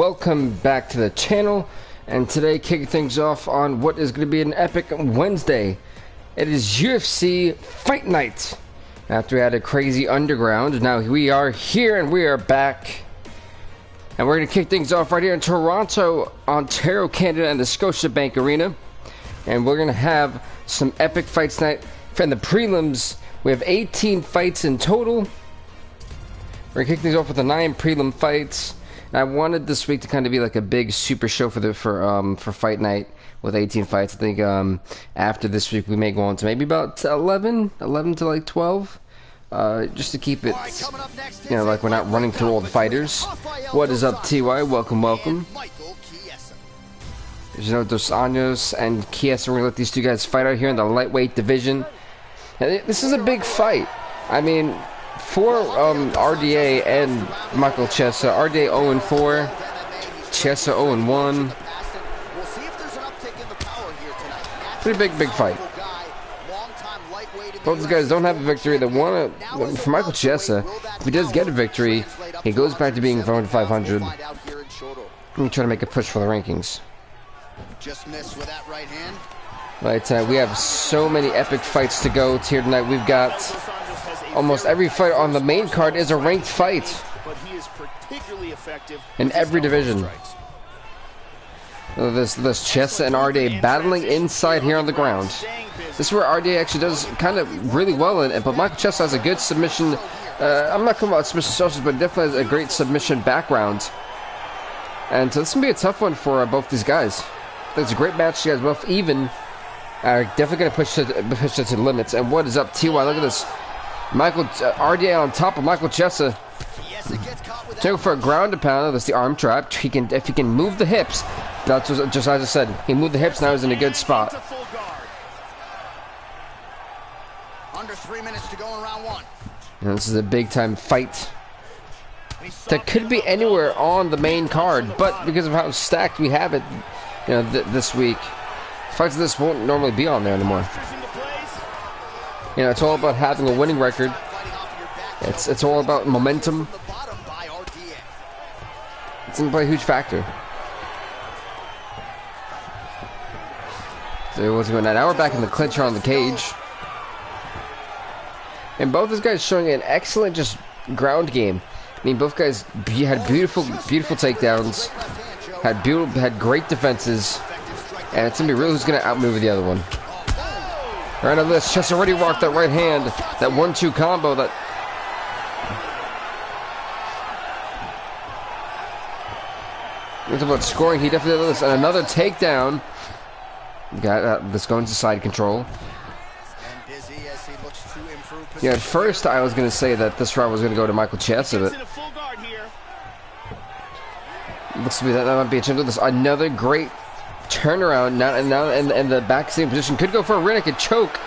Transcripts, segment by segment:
welcome back to the channel. And today, kicking things off on what is going to be an epic Wednesday. It is UFC Fight Night. After we had a crazy underground, now we are here and we are back. And we're going to kick things off right here in Toronto, Ontario, Canada, and the Scotiabank Arena. And we're going to have some epic fights tonight. For the prelims, we have 18 fights in total. We're going to kick things off with the 9 prelim fights. And I wanted this week to kind of be like a big super show for fight night with 18 fights. I think after this week we may go on to maybe about 11 to like 12. Just to keep it, you know, like we're not running through all the fighters. What is up, TY? Welcome, welcome. There's Dos Anjos and Chiesa. We're going to let these two guys fight out here in the lightweight division. And this is a big fight. I mean, for RDA and Michael Chiesa, RDA 0-4, Chiesa 0-1. Pretty big fight. Both these guys don't have a victory. They want to, for Michael Chiesa, if he does get a victory, he goes back to being around 500. I'm trying to make a push for the rankings. Just missed with that right hand. Right, we have so many epic fights to go here tonight. We've got almost every fight on the main card is a ranked fight in every division. This Chiesa and RDA battling inside here on the ground. This is where RDA actually does kind of really well in it, but Michael Chiesa has a good submission. I'm not talking about submission socials, but definitely has a great submission background. And so this is going to be a tough one for both these guys. It's a great match. You guys both even are definitely going to push it to the limits. And what is up, TY? Look at this. Michael RDA on top of Michael Chiesa. Go for a ground and pound. That's the arm trap. If he can move the hips, that's just as I said. He moved the hips. Now he's in a good spot. Under 3 minutes to go in round 1. And this is a big time fight that could be anywhere on the main card, but because of how stacked we have it, you know, this week, fights like this won't normally be on there anymore. You know, it's all about having a winning record. It's all about momentum. It's going to play a huge factor. So what's going on? Now we're back in the clinch here on the cage. And both these guys showing an excellent just ground game. I mean, both guys had beautiful takedowns, had great defenses, and it's gonna be real who's gonna outmaneuver the other one. Right on this, Chiesa already rocked that right hand, that 1-2 combo. That it's about scoring. He definitely did this, and another takedown. Got this going to side control. Yeah, at first I was going to say that this round was going to go to Michael Chiesa, but looks to be that might be a chance of this. Another great turnaround now, and the back same position could go for a rear naked choke,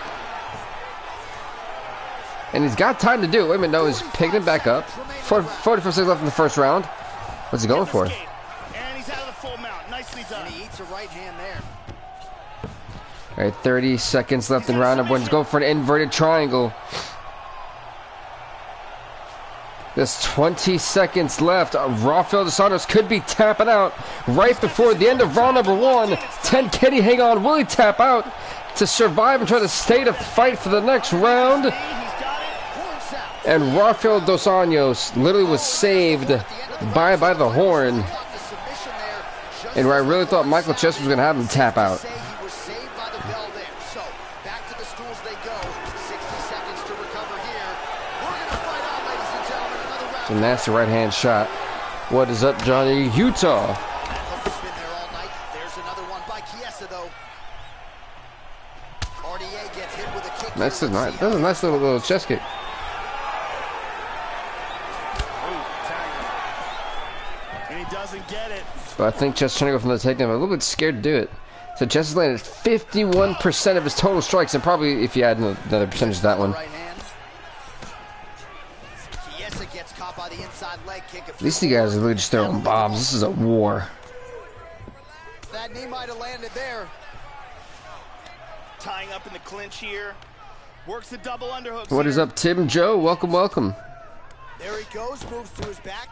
and he's got time to do it. Wait a minute, no, he's picking it back up. 44 seconds left in the first round. What's he going for? And he's out of the full mount. Nicely done. And he eats a right hand there. All right, 30 seconds left in round number 1. He's going for an inverted triangle. There's 20 seconds left. Rafael Dos Anjos could be tapping out right before the end of round number 1. 10 can he hang on? Will he tap out to survive and try to stay to fight for the next round? And Rafael Dos Anjos literally was saved by the horn. And I really thought Michael Chiesa was going to have him tap out. A nasty right hand shot. What is up, Johnny Utah? That's a nice little chest kick. And he doesn't get it. But I think Chiesa's trying to go from the takedown. I'm a little bit scared to do it. So Chiesa's landed 51% of his total strikes, and probably if you add another percentage to that one. These two guys are really just throwing bombs. This is a war. That knee might have landed there. Tying up in the clinch here. Works the double underhooks. What is up, Tim Joe? Welcome, welcome. There he goes, moves to his back.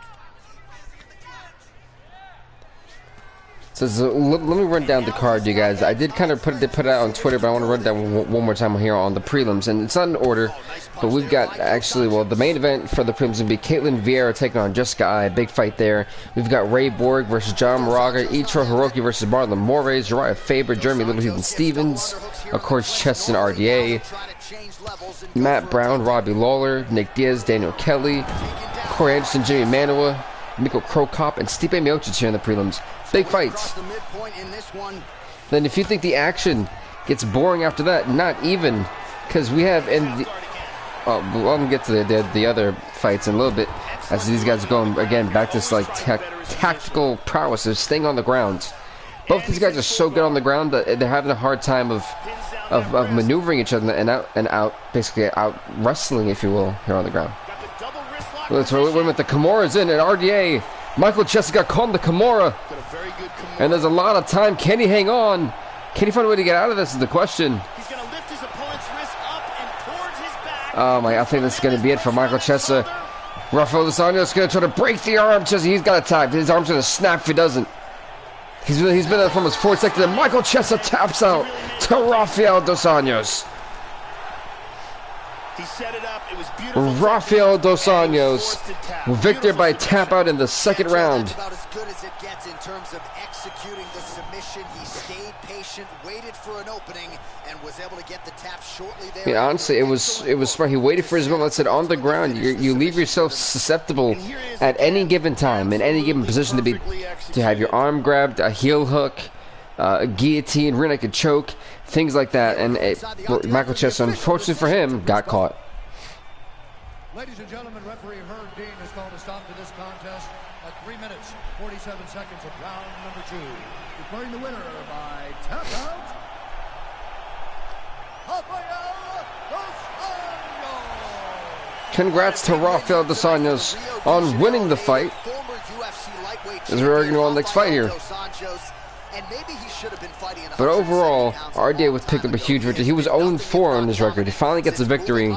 So let me run down the card, you guys. I did kind of put it out on Twitter, but I want to run down one more time here on the prelims, and it's not in order. But we've got actually, well, the main event for the prelims would be Caitlin Vieira taking on Jessica Ai. Big fight there. We've got Ray Borg versus John Moraga, Ichiro Hiroki versus Marlon Moraes, Uriah Faber, Jeremy Little Heathen Stevens, of course, Cheston RDA, Matt Brown, Robbie Lawler, Nick Diaz, Daniel Kelly, Corey Anderson, Jimmy Manuwa, Mikko Krokop, and Stipe Miocic here in the prelims. Big fights. Then if you think the action gets boring after that, not even, because we have in the... Oh, we'll get to the other fights in a little bit, as these guys are going, again, back to this, like, tactical prowess of staying on the ground. Both these guys are so good on the ground that they're having a hard time of maneuvering each other and basically out wrestling, if you will, here on the ground. Let's wait with the Kimura's in, and RDA. Michael Chester got caught in the Kimura. And there's a lot of time. Can he hang on? Can he find a way to get out of this is the question. He's going to lift his opponent's wrist up and towards his back. Oh my, I think this is going to be it for Michael Chester. Rafael Dos Anjos is going to try to break the arm. Chester, he's got a time. His arm's going to snap if he doesn't. He's been there from his 4th second, and Michael Chester taps out to Rafael Dos Anjos. He set it up. It was beautiful. Rafael Dos Anjos, victor by tap out in the 2nd round. That's about as good as it gets in terms of executing the submission. He stayed patient, waited for an opening, and was able to get the tap shortly there. Yeah, honestly, it was smart. He waited for his moment. Let's say on the ground, you leave yourself susceptible at any given time, in any given position to have your arm grabbed, a heel hook, a guillotine, rear naked choke, things like that. And Michael Chester, unfortunately for him, got caught. Ladies and gentlemen, referee Herb Dean has called a stop to this contest at 3 minutes, 47 seconds of round number 2. Declaring the winner by tap out, Rafael Dos Anjos. Congrats to Rafael Dos Anjos on winning the fight. As we're arguing on the next fight here. But overall, RDA would pick up a huge victory. He was 0-4 on his record. He finally gets a victory,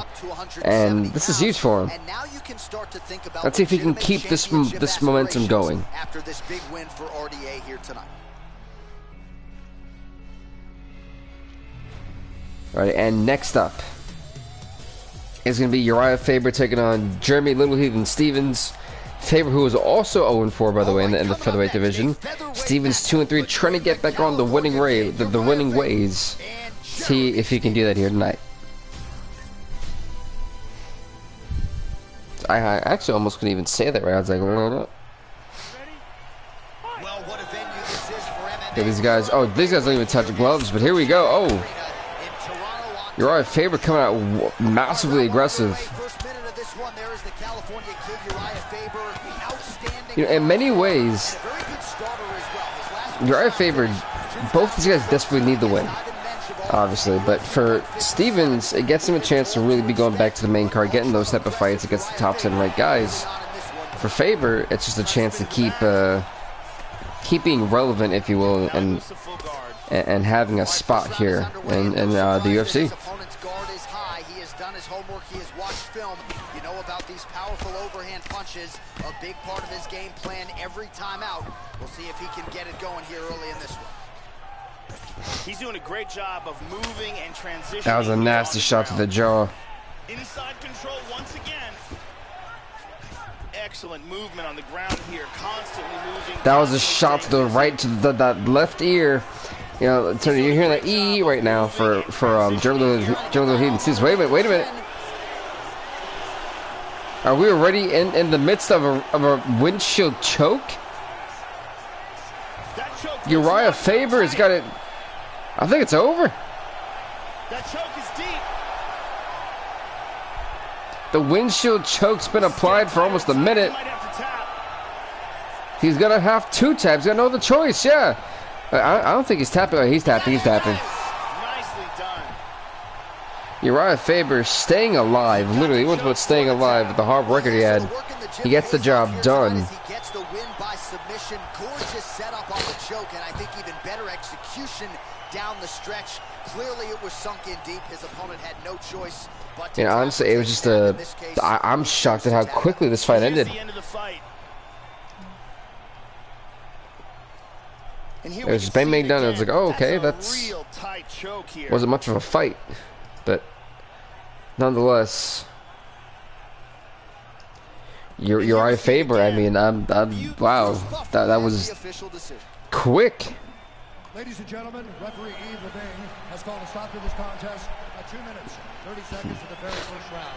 and this is huge for him. Let's see if he can keep this momentum going. After this big win for RDA here tonight. All right, and next up is going to be Uriah Faber taking on Jeremy Little Heathen Stevens. Faber, who was also 0-4, by the way, in the featherweight division. Stevens 2-3, trying to get back on the winning ways. See if he can do that here tonight. I actually almost couldn't even say that right. I was like, yeah, these guys. Oh, these guys don't even touch gloves, but here we go. Oh, Uriah Faber coming out massively aggressive. You know, in many ways, Uriah Faber, both these guys desperately need the win, obviously. But for Stevens, it gets him a chance to really be going back to the main card, getting those type of fights against the top 10 ranked guys. For Faber, it's just a chance to keep being relevant, if you will, and having a spot here in the UFC. Powerful overhand punches, a big part of his game plan every time out. We'll see if he can get it going here early in this one. He's doing a great job of moving and transitioning. That was a nasty shot to the jaw. Inside control once again. Excellent movement on the ground here, constantly moving. That was a shot to the right, to the left ear. You know, so you're hearing that E right now for Jeremy Heathen Stevens. Wait a minute. Are we already in the midst of a windshield choke? Uriah Faber has got it. I think it's over. That choke is deep. The windshield choke's been applied for almost a minute. He's gonna have 2 taps. He's got no other choice. Yeah. I don't think he's tapping. Oh, he's tapping. He's tapping. Nicely done. Uriah Faber staying alive. Literally, he wants about staying alive with the hard record he had. He gets the job done. He gets the win by submission. Gorgeous setup on the choke, and I think even better execution down the stretch. Clearly, it was sunk in deep. His opponent had no choice but to. Yeah, honestly, it was just I'm shocked at how quickly this fight ended. It was just bang bang done. I was like, oh, okay, that's wasn't much of a fight, but nonetheless, Uriah Faber. I mean, wow, that was quick. Ladies and gentlemen, referee Vink has called a stop to this contest at 2 minutes, 30 seconds of the very first round.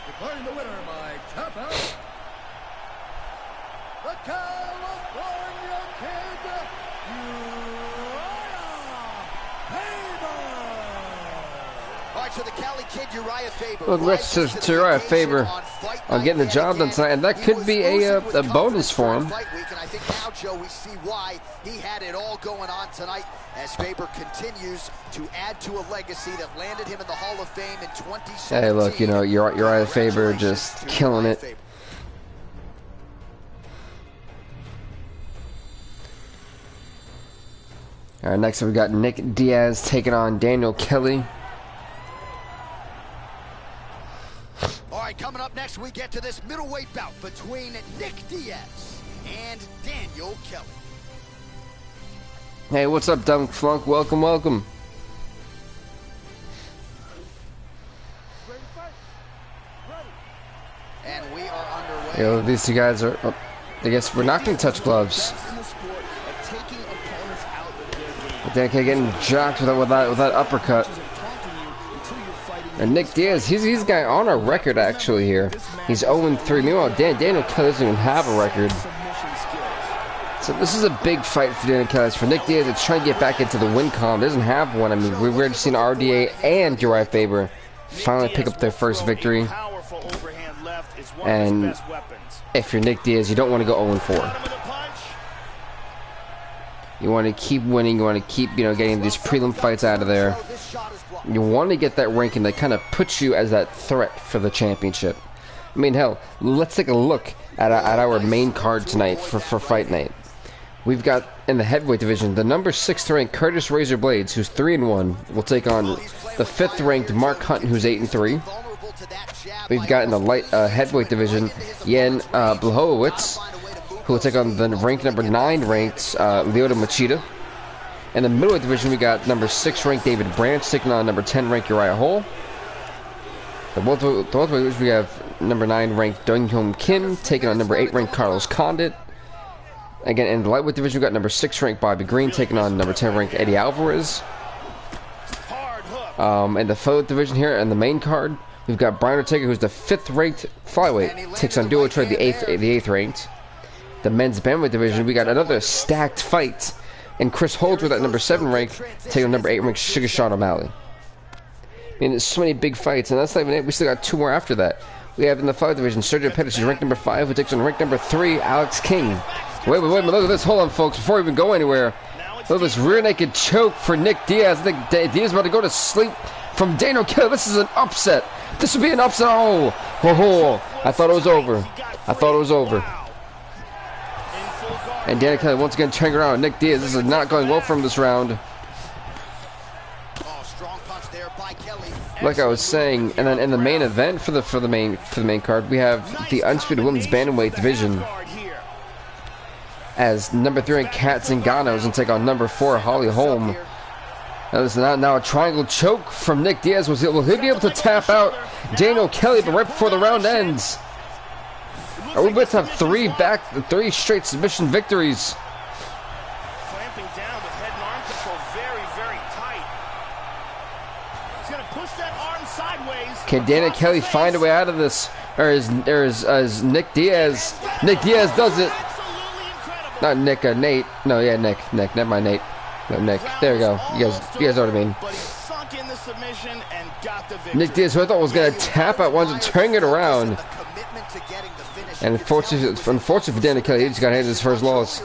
Declaring the winner by tap out, the California Kid, Uriah Faber. All right, so the Cali Kid, Uriah Faber. Well, congrats to Uriah Faber on getting the job done tonight, and that could be a bonus for him. And I think now, Joe, we see why he had it all going on tonight as Faber continues to add to a legacy that landed him in the Hall of Fame in 2017. Hey, look, you know, Uriah Faber just killing it. All right, next up we got Nick Diaz taking on Daniel Kelly. All right, coming up next, we get to this middleweight bout between Nick Diaz and Daniel Kelly. Hey, what's up, Dumb Flunk? Welcome, welcome. And we are underway. Yo, these two guys are, I guess we're not going to touch gloves. But they're getting jocked with that uppercut. And Nick Diaz, he's got on a record actually here. He's 0-3. Meanwhile, Daniel Kelly doesn't even have a record. So this is a big fight for Daniel Kelly. For Nick Diaz, it's trying to get back into the win column. Doesn't have one. I mean, we've already seen RDA and Uriah Faber finally pick up their first victory. And if you're Nick Diaz, you don't want to go 0-4. You want to keep winning. You want to keep, you know, getting these prelim fights out of there. You want to get that ranking that kind of puts you as that threat for the championship. I mean, hell, let's take a look at our main card tonight for Fight Night. We've got, in the heavyweight division, the number 6th ranked Curtis Razor Blades, who's 3-1, will take on the 5th ranked Mark Hunt, who's 8-3. We've got in the light heavyweight division, Jan Blachowicz, who will take on the ranked number 9 ranked Lyoto Machida. In the middleweight division, we got number 6 ranked David Branch taking on number 10 ranked Uriah Hall. The welterweight, we have number 9 ranked Dong-Hyun Kim taking on number 8 ranked Carlos Condit. Again, in the lightweight division, we got number 6 ranked Bobby Green taking on number 10 ranked Eddie Alvarez. In the featherweight division here, in the main card, we've got Brian Ortega, who's the 5th ranked flyweight, takes on Duo Choi, the 8th ranked. The men's bantamweight division, we got another stacked fight. And Chris Holdsworth at number 7 ranked, taking on number 8 ranked Sugar Sean O'Malley. I mean, there's so many big fights, and that's not even it. We still got 2 more after that. We have in the flyweight division, Sergio Pettis is ranked number 5, who takes on ranked number 3, Alex King. Wait, look at this. Hold on, folks, before we even go anywhere. Look at this rear naked choke for Nick Diaz. I think Diaz is about to go to sleep from Daniel Kelly. This is an upset. This would be an upset. Oh, I thought it was over. I thought it was over. And Daniel Kelly once again turning around. Nick Diaz, this is not going well for him this round. Like I was saying, and then in the main event for the main card, we have the Undisputed Women's Bantamweight division, as number 3 ranked Kat Zingano is going to take on number 4 Holly Holm. Now this is now a triangle choke from Nick Diaz. Will he be able to tap out Daniel Kelly? But right before the round ends, are we about to have 3 straight submission victories? Clamping down with head and arm control very, very tight. He's going to push that arm sideways. Can Daniel Kelly find a way out of this? Or is Nick Diaz? Nick Diaz does it. Not Nick, Nate. No, yeah, Nick. Never mind, Nate. No, Nick. There we go. You guys know what I mean. But he sunk in the submission and got the victory. Nick Diaz, who I thought was going to tap out once and turn it around. And unfortunately for Daniel Kelly, he just got handed his first loss.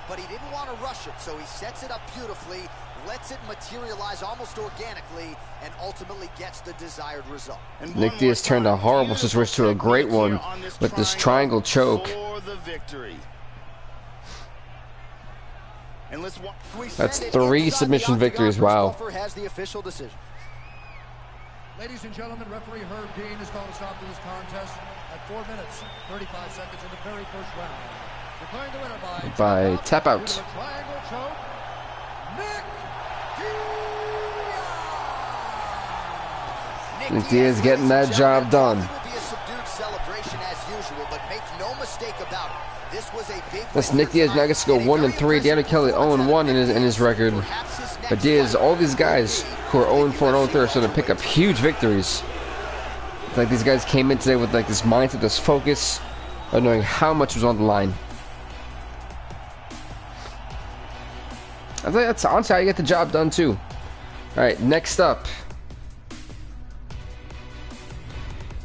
But he didn't want to rush it, so he sets it up beautifully, lets it materialize almost organically, and ultimately gets the desired result. Nick Diaz turned a horrible situation to a great one with this triangle choke. That's 3 submission victories. Wow. Ladies and gentlemen, referee Herb Dean has called a stop to this contest at 4 minutes, 35 seconds in the very first round. Declaring the winner by tap out. Triangle choke, And Diaz getting that job done. It will be a subdued celebration as usual, but make no mistake about it. This was a big That's Nick Diaz now gets to go 1-3. Deanna Kelly 0-1 in his record. But Diaz, all these guys who are 0-4 and 0-3 are starting to pick up huge victories. It's like these guys came in today with like this mindset, this focus of knowing how much was on the line. I think that's honestly how you get the job done too. Alright, next up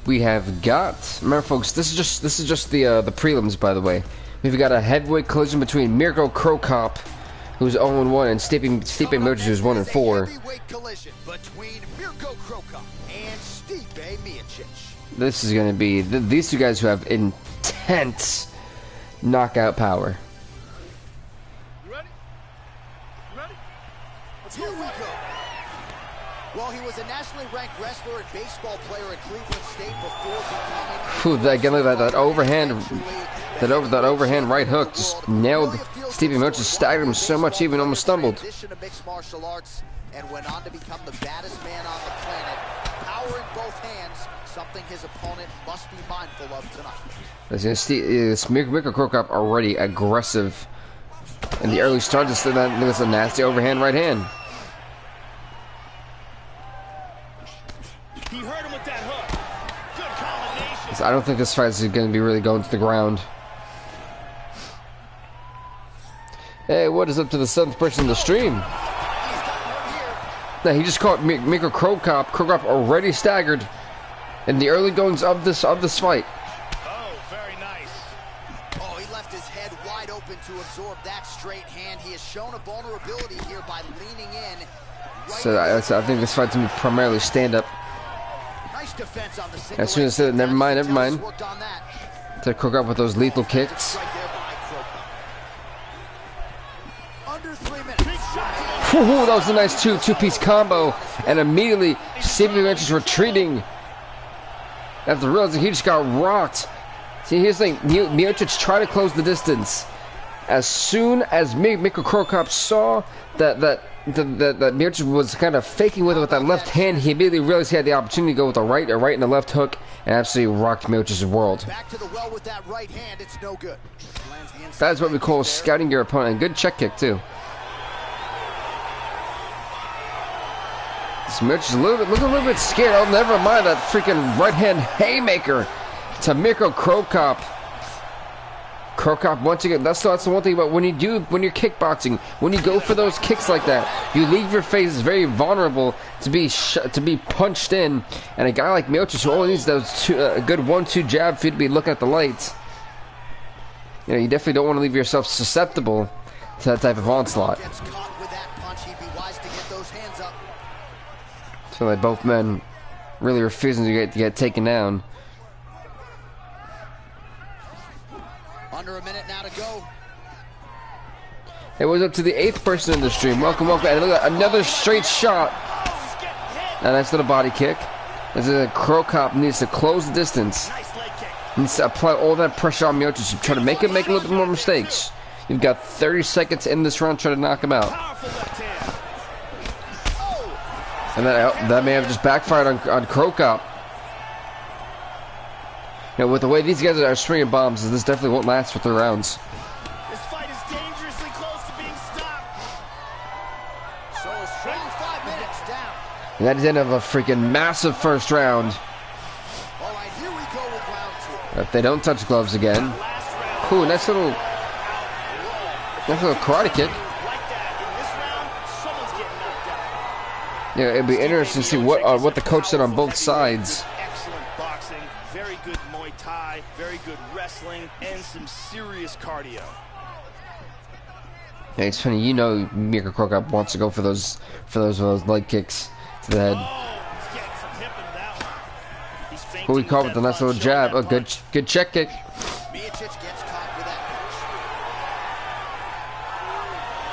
we have got, remember folks, this is just the prelims, by the way. We've got a heavyweight collision between Mirko Cro Cop, who's 0-1, and Stipe Miocic, who's 1-4. Heavyweight collision between Mirko Cro Cop and Stipe Miocic. This is going to be these two guys who have intense knockout power. You ready? You ready? Here we go. Well, he was a nationally ranked wrestler and baseball player at Cleveland State before becoming... Again, look at that overhand, that overhand right hook just nailed Stipe Miocic, staggered him so much, he even almost stumbled. Martial arts and went on to become the baddest man on the planet. Power in both hands, something his opponent must be mindful of tonight. Mirko Cro Cop already aggressive in the early start. Just that's a nasty overhand right hand. He hurt him with that hook. Good combination. I don't think this fight is going to be really going to the ground. Hey, what is up to the 7th person in the stream? Now, he just caught Mirko Cro Cop. Cro Cop already staggered in the early goings of this fight. Oh, very nice. Oh, he left his head wide open to absorb that straight hand. He has shown a vulnerability here by leaning in. So I think this fight's going to be primarily stand-up. Nice defense on the As soon as I said, never mind. worked on that. To Cro Cop with those lethal kicks. Right there by Cro Cop. Under 3 minutes. Big shot. Whew, that was a nice two-piece combo, and immediately Stipe Miocic retreating after realizing he just got rocked. See, here's the thing: Miocic tried to close the distance. As soon as Mirko Cro Cop saw that Miocic was kind of faking with it with that left hand, he immediately realized he had the opportunity to go with a right and a left hook, and absolutely rocked Miocic's world. Back to the well with that right hand. It's no good. That's what we call scouting your opponent. Good check kick too. Miocic is looking a little bit scared. Oh, never mind that freaking right hand haymaker to Mirko Cro Cop. Cro Cop, once again, that's the one thing about when you're kickboxing, when you go for those kicks like that, you leave your face very vulnerable to be punched in. And a guy like Miocic who only needs those a good 1-2 jab for you to be looking at the lights. You know, you definitely don't want to leave yourself susceptible to that type of onslaught. Gets caught with that punch. He'd be wise to get those hands up. So like both men really refusing to get taken down. Under a minute now to go. It was up to the 8th person in the stream. Welcome. And look at another straight shot. A nice little body kick. As a Cro Cop needs to close the distance. Needs to apply all that pressure on Miocic. Try to make him make a little bit more mistakes. You've got 30 seconds in this round. Try to knock him out. And that may have just backfired on Cro Cop. You know, with the way these guys are swinging bombs, this definitely won't last for 3 rounds. This fight is dangerously close to being stopped. So a strong 5 minutes down. And that is the end of a freaking massive first round. All right, here we go with round 2. If they don't touch gloves again. Ooh, nice little karate kick. Yeah, it'd be interesting to see what the coach said on both sides. Excellent boxing, very good Muay Thai, very good wrestling, and some serious cardio. Yeah, it's funny, you know, Mirko Cro Cop wants to go for those leg kicks to the head. He's getting some hip into that one. He's fainting Who we caught with the nice little jab. Oh, good check kick. Miocic gets caught with that punch.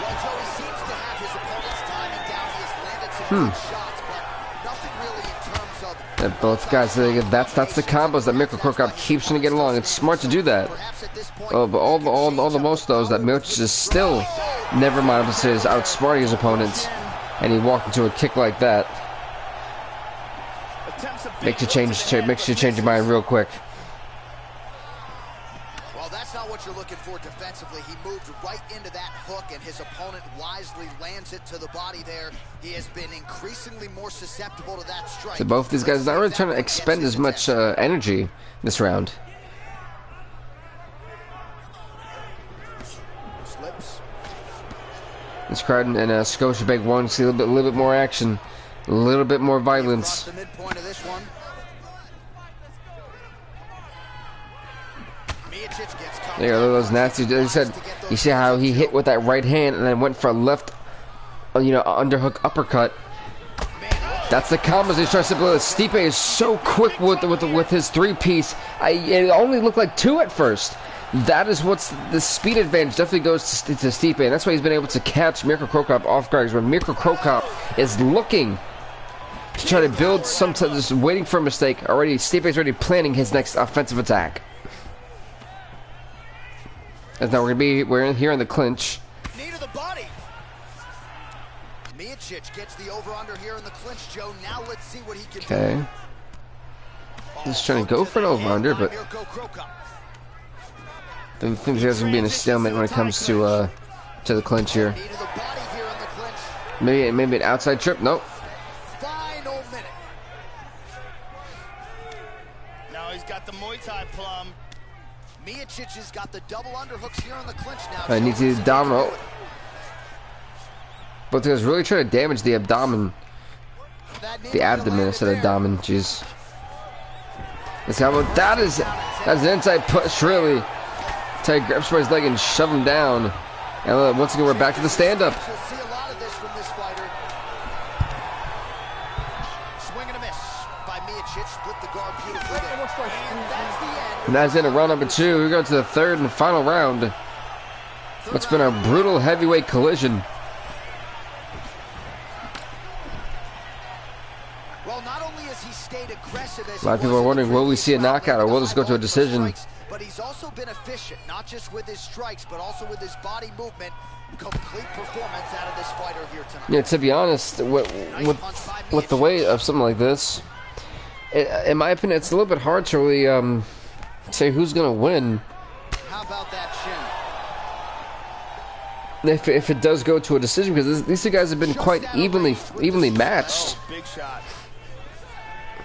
Well, Joe, he seems to have his opponent's timing down. He has landed some good shots, but nothing really in terms of... Both guys, that's the combos that Mirko Cro Cop keeps trying to get along. It's smart to do that. Oh, but all the most of those that Miocic is still never mind if his outsmarting his opponents, and he walked into a kick like that. Makes you change your mind real quick. Well, that's not what you're looking for defensively. He moved right into that hook, and his opponent wisely lands it to the body there. He has been increasingly more susceptible to that strike. So both these guys not really trying to expend as much energy this round. Slips. This crowd in Scotiabank wanting to see a little bit more action, a little bit more violence. The midpoint of this one. There you go, those nasty. They said, you see how he hit with that right hand and then went for a left, underhook uppercut. That's the combos he's trying to simply. Stipe is so quick with his three-piece. It only looked like two at first. That is what's the speed advantage definitely goes to Stipe, and that's why he's been able to catch Mirko Cro Cop off guard. When Mirko Cro Cop is looking to try to build just waiting for a mistake, already Stipe's already planning his next offensive attack. As now we're in here in the clinch. Knee to the body. Miocic gets the over-under here in the clinch, Joe. Now let's see what he can do. Okay. Just trying to go for an over-under, but I think there's gonna be in a stalemate when it comes to the clinch here. Maybe an outside trip. Nope. Final minute. Now he's got the Muay Thai plum. Miocic has got the double underhooks here in the clinch now. I need to abdominal. Both guys really trying to damage the abdomen. The abdomen instead of abdomen. Jeez. Let's see how about that is. That's an inside push, really. Ty grabs for his leg and shove him down. And once again, we're back to the stand-up. You'll see a lot of this from this fighter. Swing and a miss by Miocic. Split the guard beautifully there. And that's the end. And that's in round number 2. We go to the third and final round. What's been a brutal heavyweight collision. Well, not only has he stayed aggressive as a lot of people are wondering, will we see a knockout or will this go to a decision? But he's also been efficient, not just with his strikes, but also with his body movement. Complete performance out of this fighter here tonight. Yeah, to be honest, with the weight of something like this, in my opinion, it's a little bit hard to really say who's going to win. How about that chin? If it does go to a decision, because these two guys have been quite evenly matched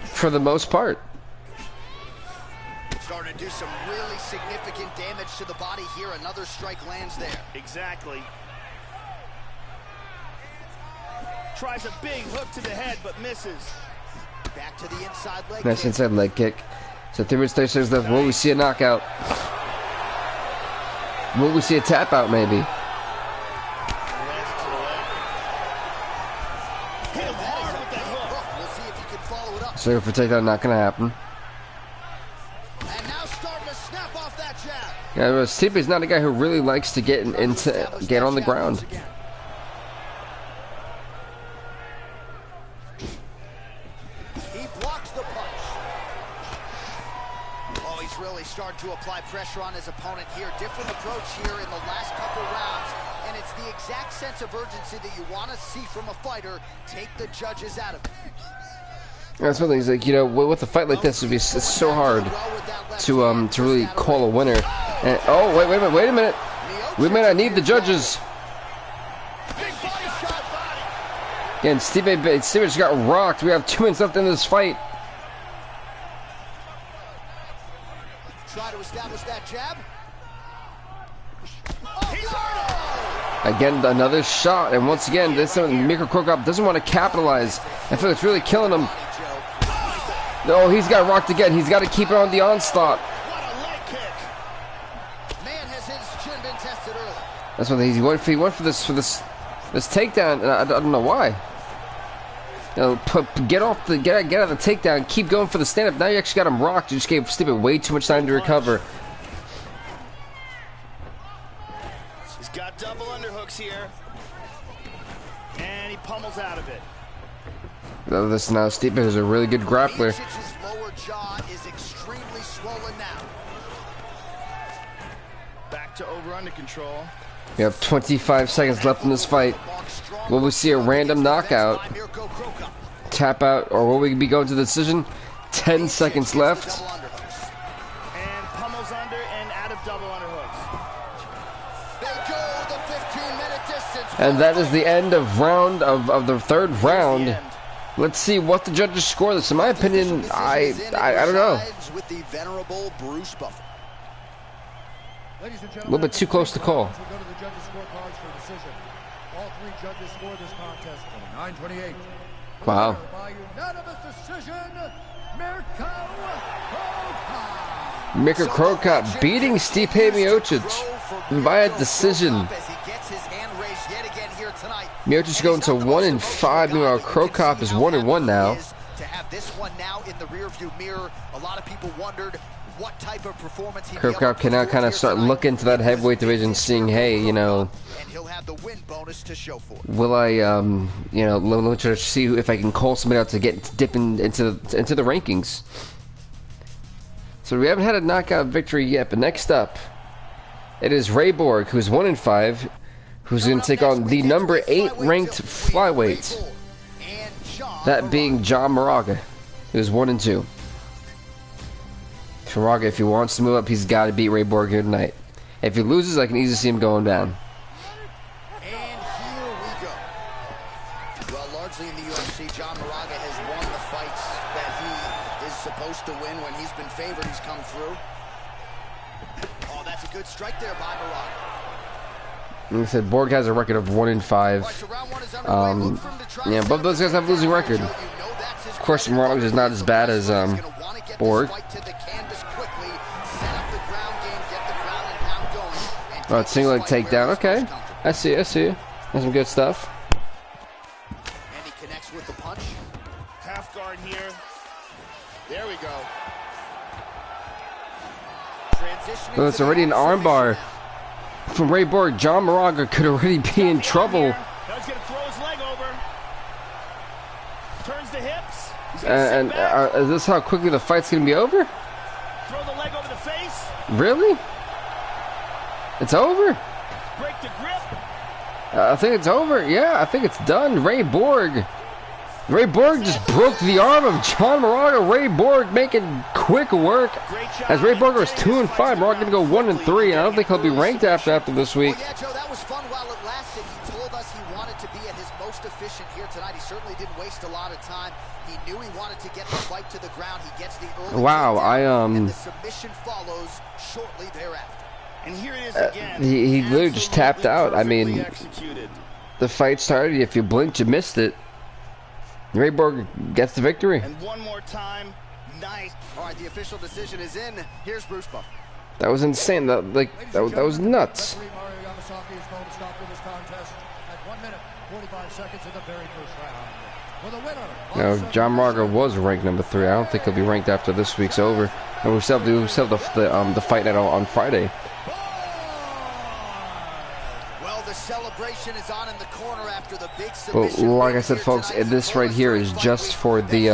for the most part. Starting to do some really significant damage to the body here. Another strike lands there. Exactly. Tries a big hook to the head, but misses. Back to the inside leg Nice kick. inside leg kick. So 3 minutes 30 seconds left. Will we see a knockout? Will we see a tap out maybe? So for takedown, not gonna happen. And now starting to snap off that jab. Yeah, but Stipe's not a guy who really likes to get on the ground. He blocks the punch. Oh, he's really starting to apply pressure on his opponent here. Different approach here in the last couple rounds. And it's the exact sense of urgency that you want to see from a fighter. Take the judges out of it. That's one thing. He's like, with a fight like this, it's so hard to really call a winner. And oh, wait a minute. We may not need the judges. Again, Stipe just got rocked. We have 2 minutes left in this fight. Try to establish that jab. Again, another shot, and once again, this time Mirko Cro Cop doesn't want to capitalize. I feel it's really killing him. No, he's got rocked again. He's got to keep it on the onslaught. What a leg kick. Man, has his chin been tested early. That's what he went for this takedown, and I don't know why. Get out of the takedown, keep going for the stand-up. Now you actually got him rocked. You just gave Stipe way too much time to recover. He's got double underhooks here. And he pummels out of it. Now Stipe is a really good grappler. Miocic's lower jaw is extremely swollen now. Back to over under control. We have 25 seconds left in this fight. Will we see a random knockout tap out, or will we be going to the decision? 10 seconds left. And pummels under and out of double underhooks. They go the 15-minute distance. And that is the end of the third round. Let's see what the judges score this. In my opinion, I don't know. With the venerable Bruce Buffer. A little bit too close to call. Go to the judges' scorecards for decision. All three judges scored this contest at 9:28. Wow. By unanimous decision, Mirko Cro Cop beating Stipe Miocic via decision. Miocic going to 1-5. Meanwhile, Cro Cop is 1-1 now. To have this one now in the rearview mirror, a lot of people wondered what type of performance Cro Cop can now kind of start looking into that heavyweight division, seeing, hey, you know, and he'll have the win bonus to show for it. will I, you know, let me try to see if I can call somebody out to dip into the rankings. So we haven't had a knockout victory yet, but next up, it is Ray Borg, who's 1-5, who's going to take on the number 8 ranked flyweight, that being John Moraga, who's 1-2. Moraga, if he wants to move up, he's got to beat Ray Borg here tonight. If he loses, I can easily see him going down. And here we go. Well, largely in the UFC, John Moraga has won the fights that he is supposed to win. When he's been favored, he's come through. Oh, that's a good strike there by Moraga. Like I said, Borg has a record of 1-5. Yeah, both those guys have a losing record. Of course, Moraga is not as bad as Borg. Oh, it's single leg takedown. Okay, I see. That's some good stuff. And he connects with the punch. Half guard here. There we go. Well, it's already an armbar from Ray Borg. John Moraga could already be in trouble. Now he's gonna throw his leg over. Turns the hips. And is this how quickly the fight's gonna be over? Throw the leg over the face. Really? It's over? Break the grip. I think it's over. Yeah, I think it's done. Ray Borg just broke the arm of John Moraga. Ray Borg making quick work. As Ray Borg was 2-5, Moraga gonna go 1-3. I don't think he'll be ranked after this week. Well, yeah, Joe, that was fun while it lasted. He told us he wanted to be at his most efficient here tonight. He certainly didn't waste a lot of time. He knew he wanted to get the fight to the ground. He gets the early takedown, and the submission follows shortly thereafter. And here it is again. He literally just tapped out. I mean, the fight started. If you blinked, you missed it. Ray Borg gets the victory. And one more time. Nice. All right, the official decision is in. Here's Bruce Buffer. That was insane. That was nuts. Now, John Moraga was ranked number 3. I don't think he'll be ranked after this week's over. And we still have the fight night on Friday. Well, the celebration is on in the corner after the big Well, submission. like I said, folks, this right here is just for the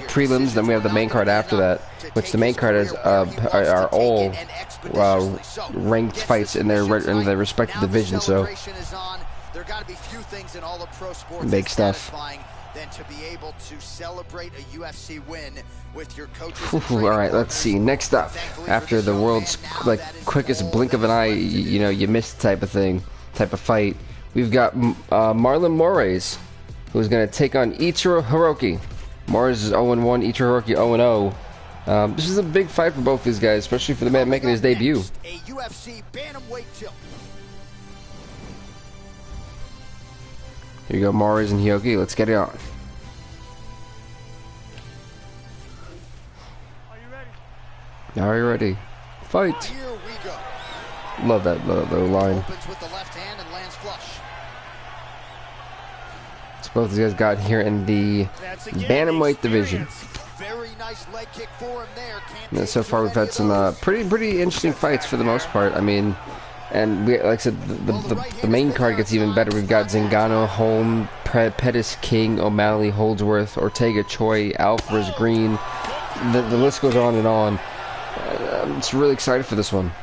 prelims. Then we have the main card after that, which the main card is are all ranked fights in their respective divisions. So there got to be few things in all of pro sports big stuff. Than to be able to celebrate a UFC win with your coaches. All right, let's see. Next up, after the world's quickest blink of an eye, you missed type of fight, we've got Marlon Moraes, who's going to take on Ichiro Hiroki. Moraes is 0-1, Ichiro Hiroki 0-0. This is a big fight for both these guys, especially for the man making his debut. A UFC bantamweight tilt. Here you go, Moraes and Hiroki. Let's get it on. Are you ready? Fight. Here we go. Love that line. Opens with the left hand and lands flush. So both these guys got here in the bantamweight division. Very nice leg kick for him there. And so far we've had some pretty interesting fights for the most part. I mean, and like I said, the main card gets even better. We've got Zingano, Holm, Pettis, King, O'Malley, Holdsworth, Ortega, Choi, Alvarez, Green. The list goes on and on. I'm just really excited for this one.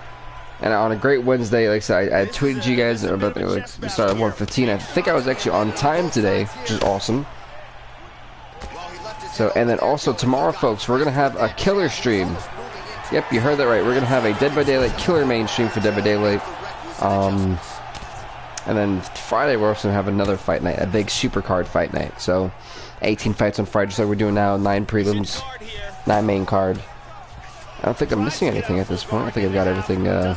And on a great Wednesday, like I said, I tweeted you guys about we started at 1:15. I think I was actually on time today, which is awesome. So, and then also tomorrow, folks, we're gonna have a killer stream. Yep, you heard that right. We're gonna have a Dead by Daylight killer main stream for Dead by Daylight. And then Friday we're also gonna have another fight night, a big super card fight night. So 18 fights on Friday, just like we're doing now, 9 prelims, 9 main card. I don't think I'm missing anything at this point. I think I've got everything on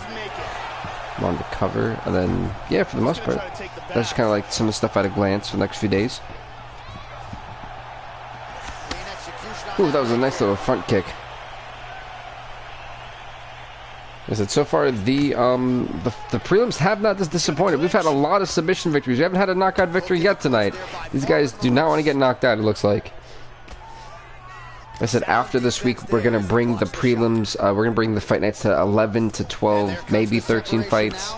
the cover. And then, yeah, for the most part, that's just kind of like some of the stuff at a glance for the next few days. Ooh, that was a nice little front kick. I said, so far the prelims have not disappointed. We've had a lot of submission victories. We haven't had a knockout victory yet tonight. These guys do not want to get knocked out, it looks like. I said, after this week, we're going to bring the prelims, we're going to bring the fight nights to 11 to 12, maybe 13 fights.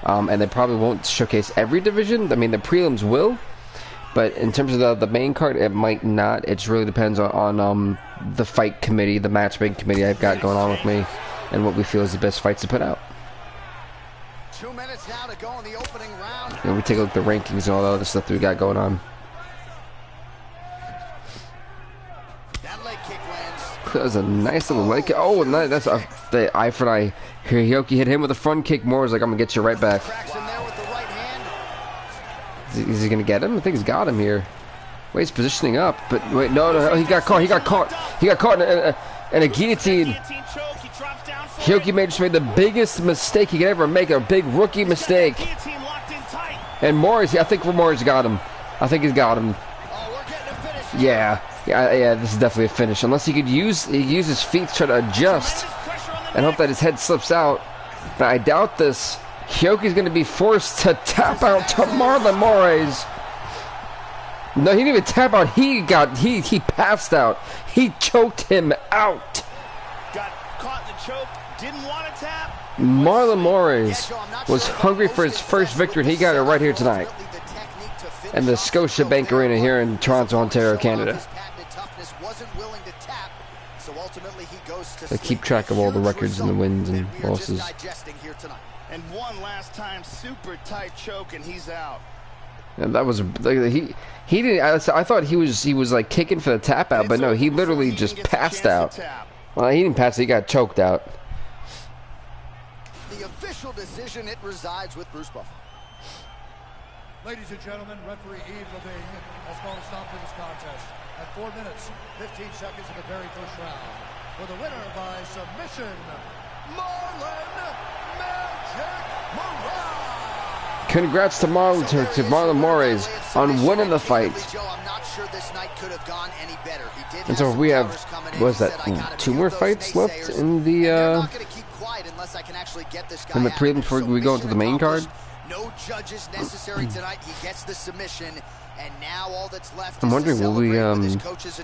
And they probably won't showcase every division. I mean, the prelims will. But in terms of the main card, it might not. It just really depends on the fight committee, the matchmaking committee I've got going on with me, and what we feel is the best fights to put out. 2 minutes now to go in the opening round. And we take a look at the rankings and all the other stuff that we got going on. That leg kick lands. That was a nice little leg kick. Oh, nice. That's the eye for an eye. Hiroki hit him with a front kick. Moore's like, I'm going to get you right back. Cracks him there with the right hand. Is he going to get him? I think he's got him here. Wait, he's positioning up. But wait, no, he got caught. He got caught in a guillotine. Hiroki just made the biggest mistake he could ever make. A big rookie mistake. And Morris, I think Morris got him. I think he's got him. Yeah, this is definitely a finish. Unless he could use his feet to try to adjust and hope that his head slips out. But I doubt this. Hiroki's going to be forced to tap out to Marlon Moraes. No, he didn't even tap out. He passed out. He choked him out. Got caught in the choke. Didn't want to tap. Marlon Moraes was hungry for his first victory, and he got it right here tonight in the Scotiabank Arena here in Toronto, Ontario, Canada. They keep track of all the records and the wins and losses. And one last time, super tight choke, and he's out. And that was he didn't. I thought he was like kicking for the tap out, but no, he literally just passed out. Well, he didn't pass; he got choked out. The official decision, it resides with Bruce Buffer. Ladies and gentlemen, referee Ep5 has called a stop to this contest at 4 minutes, 15 seconds of the very first round. For the winner by submission, Marlon Magic Moraes. Congrats to Marlon Moraes on winning the fight. I'm not sure this night could have gone any better. He did And so we have, what is that, 2 more fights left in the prelim before we go into the main card? No judges necessary tonight. He gets the submission, and now all that's left. I'm wondering, will we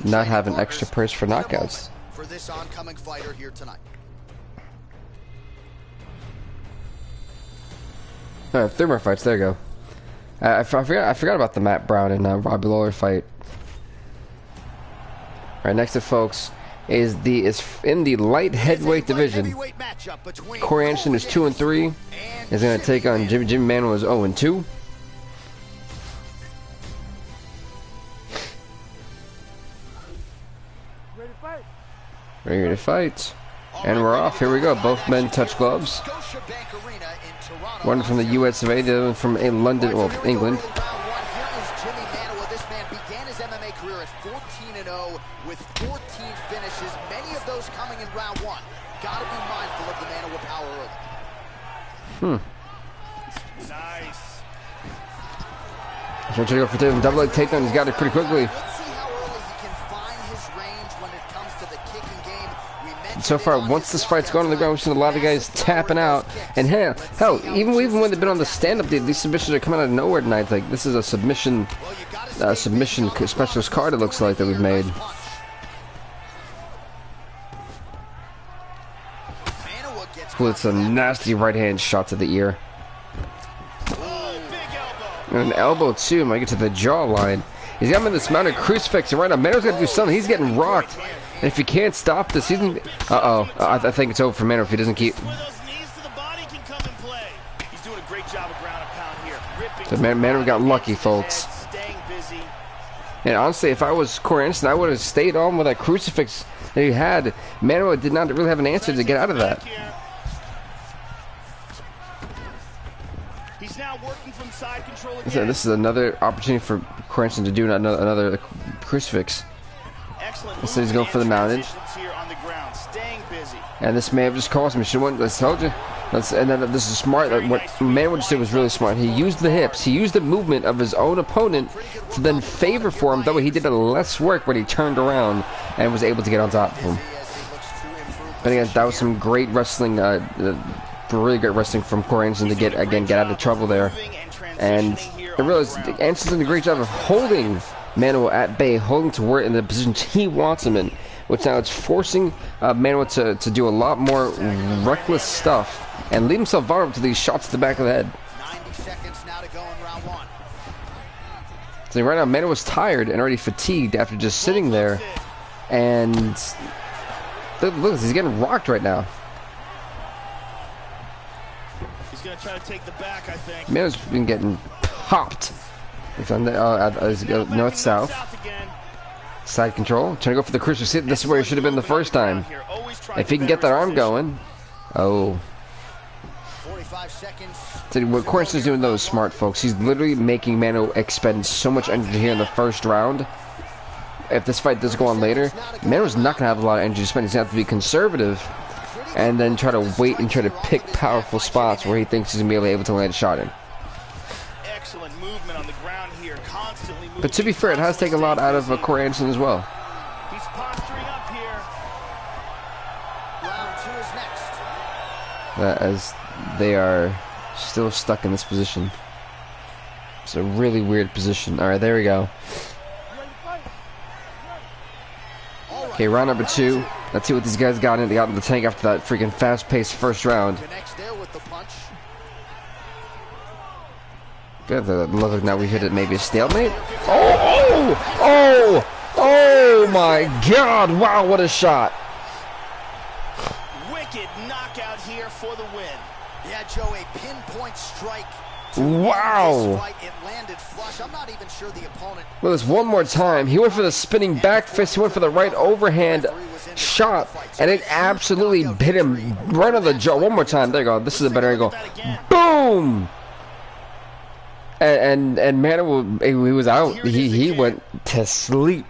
not have an extra purse for knockouts? For this oncoming fighter here tonight. All right, 3 more fights. There you go. I forgot about the Matt Brown and Robbie Lawler fight. All right, next up, folks, is in the light heavyweight division. Corey Anderson is 2-3. Is going to take on Jimmy Manuwa, is 0-2. Ready to fight. And we're off. Here we go. Both men touch gloves. One from the US of A, the other one from London, well, England. This man began his MMA career at 14-0 with 14 finishes, many of those coming in round 1. Gotta be mindful of the Manuwa power early. Nice. Trying to go for the double leg takedown. He's got it pretty quickly. Let's see how early he can find his range when it comes to the kicking game. So far, once this fight's gone on the ground, we've seen a lot of guys tapping out. And hell, even when they've been on the stand-up, these submissions are coming out of nowhere tonight. Like, this is a submission specialist card, it looks like, that we've made. Ooh, it's a nasty right-hand shot to the ear. And an elbow, too, might get to the jawline. He's got him in this mounted crucifix, and right now, Manuwa's got to do something. He's getting rocked. And if he can't stop this, he's gonna... I think it's over for Manuwa if he doesn't keep... So Manuwa got lucky, folks. And honestly, if I was Corey Anderson, I would have stayed on with that crucifix that he had. Manuel did not really have an answer to get out of that. He's now working from side control again. So this is another opportunity for Corey Anderson to do another crucifix. Excellent. So he's going for the mounted. Here on the ground, staying busy. And this may have just cost him. I told you. And then this is smart. What Manuel just did was really smart. He used the hips. He used the movement of his own opponent to then favor for him. That way he did less work when he turned around and was able to get on top of him. But again, that was some great wrestling, really great wrestling from Corey Anderson to get out of trouble there. And I realized Anderson's did a great job of holding Manuel at bay, holding to where in the position he wants him in. Which now it's forcing Manuel to do a lot more reckless stuff and leave himself vulnerable to these shots to the back of the head. 90 seconds now to go in round one. So right now Manuel's tired and already fatigued after just sitting there, and look, he's getting rocked right now. He's gonna try to take the back, I think. Manuel's been getting popped. It's on the north south. Side control, trying to go for the crucifix. This is where he should have been the first time. If he can get that arm going. Oh. 45 seconds. So what Corey Anderson's doing though is smart, folks. He's literally making Manuel expend so much energy here in the first round. If this fight does go on later, Manuel's not going to have a lot of energy to spend. He's going to have to be conservative and then try to wait and try to pick powerful spots where he thinks he's going to be able to land a shot in. Excellent movement on the ground here, constantly moving. But to be fair, it has taken a lot out of Corey Anderson as well. He's posturing up here. Round two is next. As they are still stuck in this position. It's a really weird position. Alright, there we go. Okay, round number two. Let's see what these guys got in the tank after that freaking fast-paced first round. Connects there with the punch. Good, look like now we hit it maybe a stalemate. Oh my God! Wow, what a shot! Wicked knockout here for the win. Yeah, Joe, a pinpoint strike. Wow! It landed flush. I'm not even sure the opponent. Look at this one more time. He went for the spinning back fist. He went for the right overhand shot, and it absolutely hit him right on the jaw. One more time. There you go. This is a better angle. Boom! And Manuel, he was out. He went to sleep.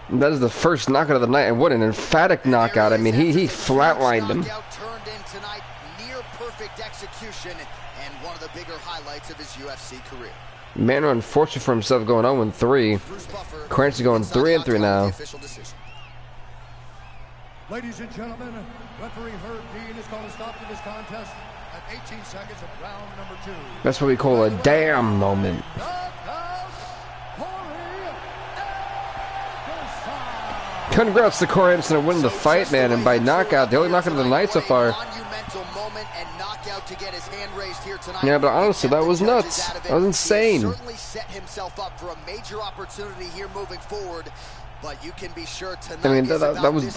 And that is the first knockout of the night, and what an emphatic knockout. I mean, he flatlined him. Turned in tonight, near perfect execution, and one of the bigger highlights of his UFC career. Manuel, unfortunate for himself, going 0-3. Corey Anderson going 3-3 now. Ladies and gentlemen, referee Herb Dean has called a stop to this contest at 18 seconds of round number 2. That's what we call a damn moment. Congrats to Corey Anderson on winning the fight, man, and by knockout, the only knockout of the night so far. Yeah, but honestly, that was nuts. That was insane. Certainly set himself up for a major opportunity here moving forward, but you can be sure tonight. I mean, that was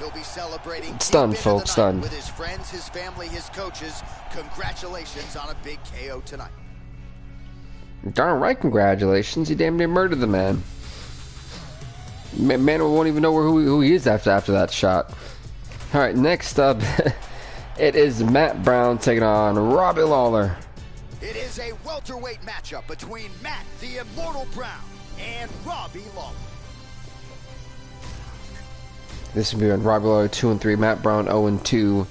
he'll be celebrating stunned, folks, stunned. With his friends, his family, his coaches. Congratulations on a big KO tonight. Darn right, congratulations. He damn near murdered the man. Manuel won't even know who he is after that shot. Alright, next up, it is Matt Brown taking on Robbie Lawler. It is a welterweight matchup between Matt the Immortal Brown and Robbie Lawler. This will be on Robbie Lawler 2-3, Matt Brown 0-2.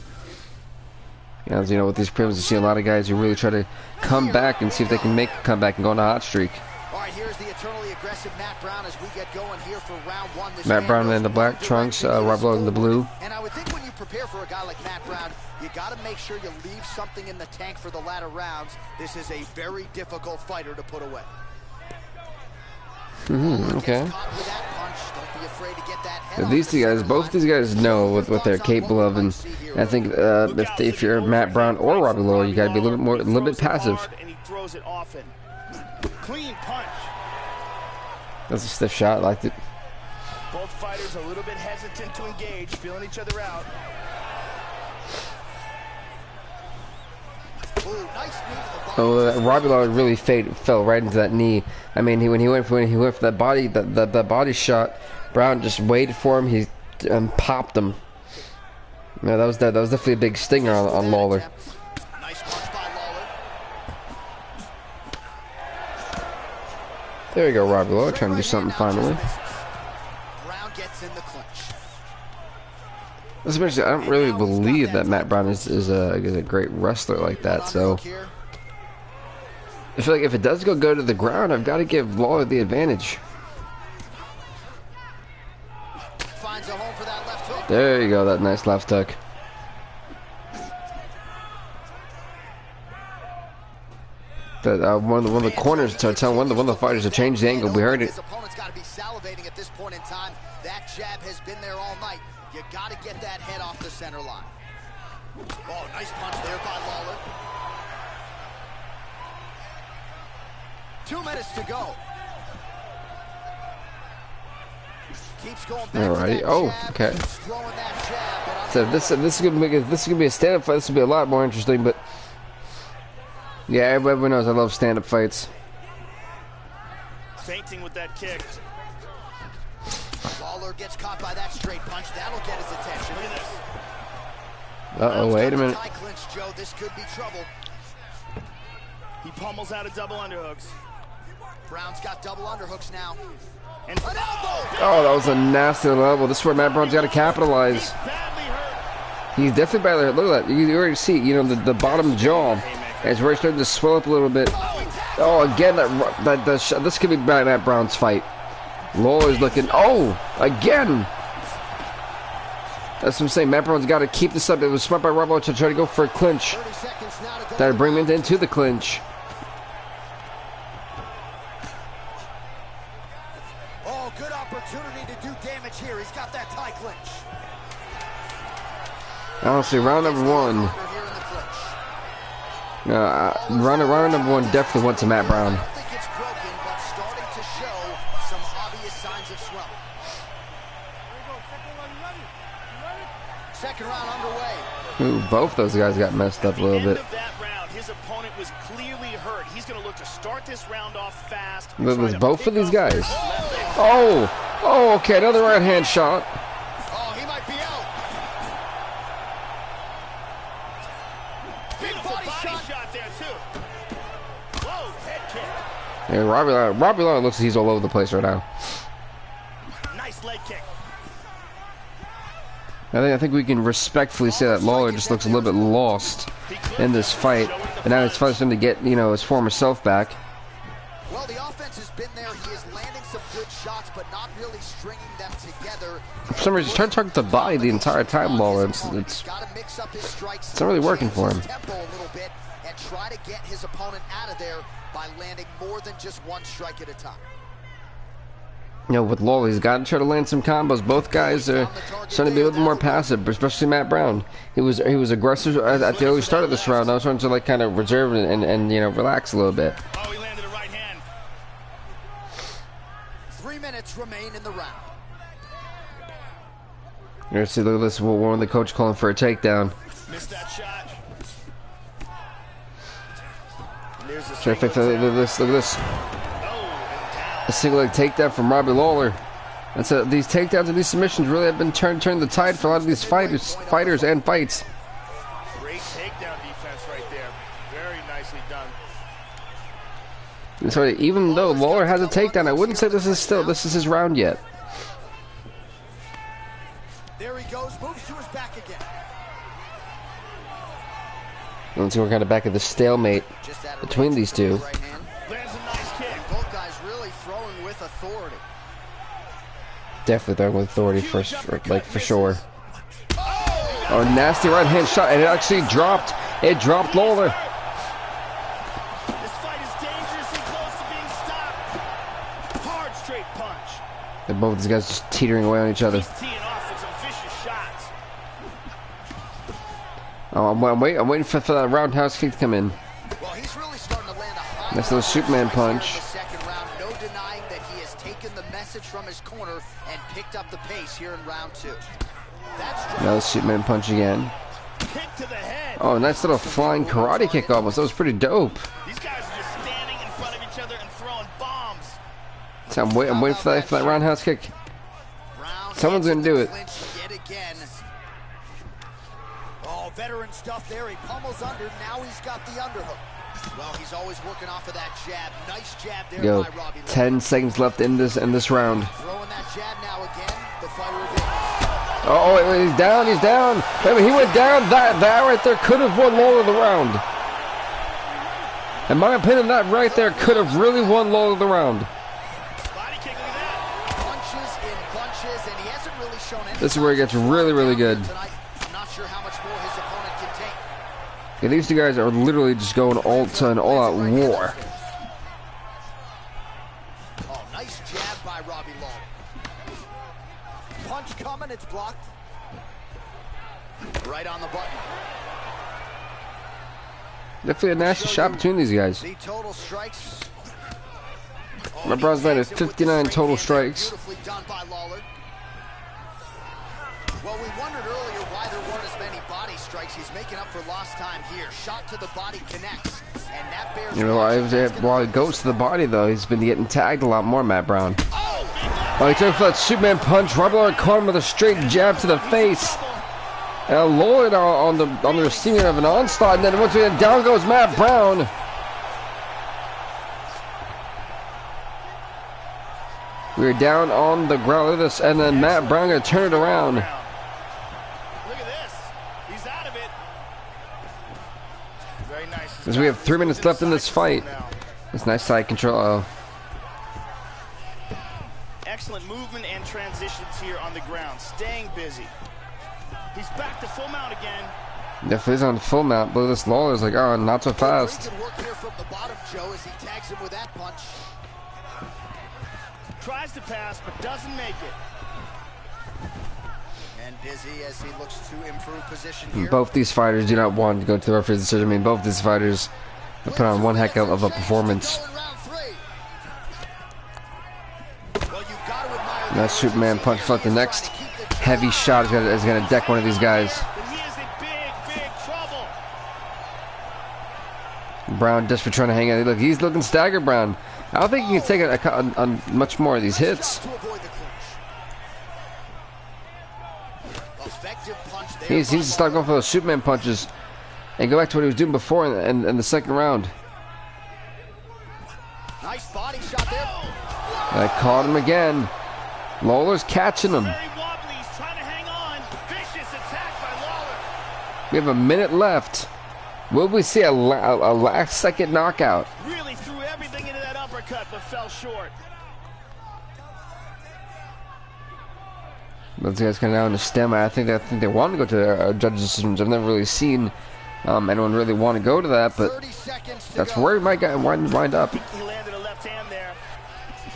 As you know, with these prelims, you see a lot of guys who really try to come back and see if they can make a comeback and go on a hot streak. Alright, here's the eternally aggressive Matt Brown as we get going here for round one. Matt Brown in the black trunks, Robbie Lawler in the blue. And I would think when you prepare for a guy like Matt Brown, you got to make sure you leave something in the tank for the latter rounds. This is a very difficult fighter to put away. Okay. These two guys, both these guys know what they're capable of, and I think if you're Matt Brown or Robbie Lawler, you got to be a little bit passive. And he throws it often. Clean punch. That's a stiff shot, liked it. Both fighters a little bit hesitant to engage, feeling each other out. Oh, Robbie Lawler really fell right into that knee. I mean, when he went for that body, that body shot, Brown just waited for him. He popped him. Yeah, that was definitely a big stinger on Lawler. There you go, Robbie Lawler trying to do something finally. Brown gets in the clinch. Especially, I don't really believe that Matt Brown is a great wrestler like that. So I feel like if it does go to the ground, I've got to give Lawler the advantage. Finds a home for that left hook. There you go, that nice left hook. One of the corners to tell one of the fighters to change the angle. We heard it. His opponent's got to be salivating at this point in time. That jab has been there all night. You got to get that head off the center line. Oh, nice punch there by Lawler. 2 minutes to go. Keeps going back. Alrighty. Oh, okay. Throwing that jab, So this is gonna be a stand-up fight. This will be a lot more interesting, but yeah, everybody knows I love stand-up fights. Fainting with that kick. Lawler gets caught by that straight punch. That'll get his attention. Look at this. Uh-oh, wait a minute. Tie clinch, Joe. This could be trouble. He pummels out of double underhooks. Brown's got double underhooks now. And An elbow! Oh, that was a nasty level. This is where Matt Brown's got to capitalize. badly hurt. He's definitely badly hurt. Look at that. You already see, you know, the bottom jaw is really starting to swell up a little bit. Oh, again, this could be Matt Brown's fight. Lawler's looking. Oh, again. That's what I'm saying. Matt Brown's got to keep this up. It was smart by Rob to try to go for a clinch. 30 seconds now to go. Try to bring him into the clinch. Oh, good opportunity to do damage here. He's got that tie clinch. Honestly, round number one. Here in the clinch. Round number one definitely went to Matt Brown. I don't think it's broken, but starting to show some obvious signs of swelling. Second round underway. Ooh, both those guys got messed up a little bit. End of that round, his opponent was clearly hurt. He's going to look to start this round off fast. It was try to both pick of these off guys. his left leg. Oh, okay, another right hand shot. Oh, he might be out. Big Beautiful body shot. shot there, too. Whoa, head kick. Yeah, Robbie Lawler looks like he's all over the place right now. Nice leg kick. I think we can respectfully say that Lawler just looks a little bit lost in this fight, and now it's time to get, you know, his former self back. Well, the offense has been there. He is landing some good shots, but not really stringing them together. For some reason, he's trying to target the body the entire time, Lawler. It's not really working for him. Tempo a little bit and try to get his opponent out of there by landing more than just one strike at a time. You know, with Lawler, he's got to try to land some combos. Both guys are starting to be a little more passive, especially Matt Brown. He was aggressive at the early start of this round. I was trying to like kind of reserve and you know, relax a little bit. Oh, he landed a right hand. 3 minutes remain in the round. You see, look at this. One of the coach calling for a takedown. Missed that shot. And there's the Terrific. single Look at this. Look at this. Oh, and down. A single leg takedown from Robbie Lawler. That's these takedowns and these submissions really have been turned the tide for a lot of these fighters and fights. Great takedown defense right there. Very nicely done. And so even though Lawler has a takedown, I wouldn't say this is his round yet. There he goes, moves to his back again. Let's see, we're kind of back at the stalemate between these two. Right hand. Lands a nice kick. Both guys really throwing with authority. Definitely throwing with authority for sure. Oh, nasty right hand shot, and it actually dropped. It dropped Lawler. This fight is dangerously close to being stopped. Hard straight punch. And both these guys just teetering away on each other. He's teeing off with some vicious shots. Oh, I'm waiting for that roundhouse kick to come in. Well, he's really starting to land a high. That's the Superman punch. In the second round, no denying that he has taken the message from his corner and picked up the pace here in round two. That's Another Superman punch again. kick to the head. Oh, nice little flying karate kick almost. That was pretty dope. These guys are just standing in front of each other and throwing bombs. So I'm waiting for that roundhouse kick. Someone's gonna do it. Yet again. Oh, veteran stuff there. He pummels under. Now he's got the underhook. Well, he's always working off of that jab. Nice jab there Yo, by Robbie. 10 seconds left in this round. Throwing that jab now again. The fighter Vink. Oh, wait, he's down. He's down. Wait, he went down. That right there could have won Lawler the round. In my opinion, that right there could have really won Lawler the round. Body kick, look at that. Punches in bunches, and he hasn't really shown any. This is where it gets really, really good. Tonight. I'm not sure how much more his opponent can take. Yeah, these two guys are literally just going all-out war. Oh, nice jab by Robbie Lawler. Punch coming, it's blocked. Right on the button. Definitely a nasty shot between these guys. The total strikes. My brother's line is 59 total strikes. Beautifully done by Lawler. Well, we wondered earlier why there weren't as many body strikes. He's making up for lost time here. Shot to the body connects, and that bears. You know, while he goes to the body though, he's been getting tagged a lot more, Matt Brown. Oh, he took for that Superman punch. Robbie Lawler caught him with a straight jab to the face. And Lloyd on the receiving end of an onslaught, and then once again down goes Matt Brown. We're down on the ground with this, and then Matt Brown gonna turn it around. Look at this. He's out of it. Very nice. As we have 3 minutes left in this fight. It's nice side control. Oh. Excellent movement and transitions here on the ground. Staying busy. He's back to full mount again. If he's on full mount, but this Lawler's like, oh, not so fast. Good work here from the bottom, Joe, as he tags him with that punch. Tries to pass, but doesn't make it. And busy as he looks to improve position here. Both these fighters do not want to go to the referee's decision. I mean, both these fighters have put on one heck of a performance. That Superman punch felt the next heavy shot is going to deck one of these guys. He is in big trouble. Brown just for trying to hang on. Look, he's looking staggered, Brown. I don't think he can take on much more of these hits. He needs to start going for those Superman punches and go back to what he was doing before in the second round. Nice body shot there. I caught him again. Lawler's catching him. Very wobbly. He's trying to hang on. Vicious attack by Lawler. We have a minute left. Will we see a last second knockout? Really threw everything into that uppercut, but fell short. Those guys kind of now in the stem. I think they want to go to their judges' decisions. I've never really seen anyone really want to go to that, but that's where he might wind up. He landed a left hand there.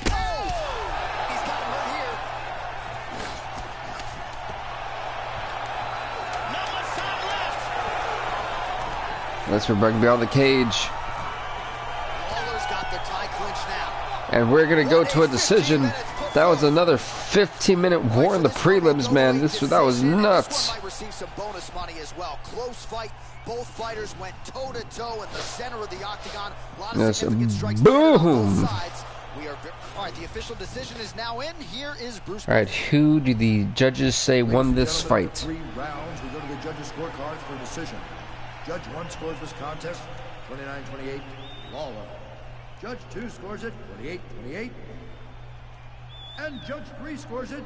He's got him right here. Not much time left. That's for breaking beyond the cage. Lawler's got the tie clinch now. And we're going to go to a decision. That was another 15-minute war in the prelims, man. That was nuts. Might receive some bonus money as well. Close fight. Both fighters went toe-to-toe in the center of the octagon. A lot of significant strikes on both sides. All right, the official decision is now in. Here is Bruce. All right, who do the judges say won this fight? 3 rounds. We go to the judges' scorecards for a decision. Judge 1 scores this contest 29-28, Lawler. Judge 2 scores it 28-28. And Judge 3 scores it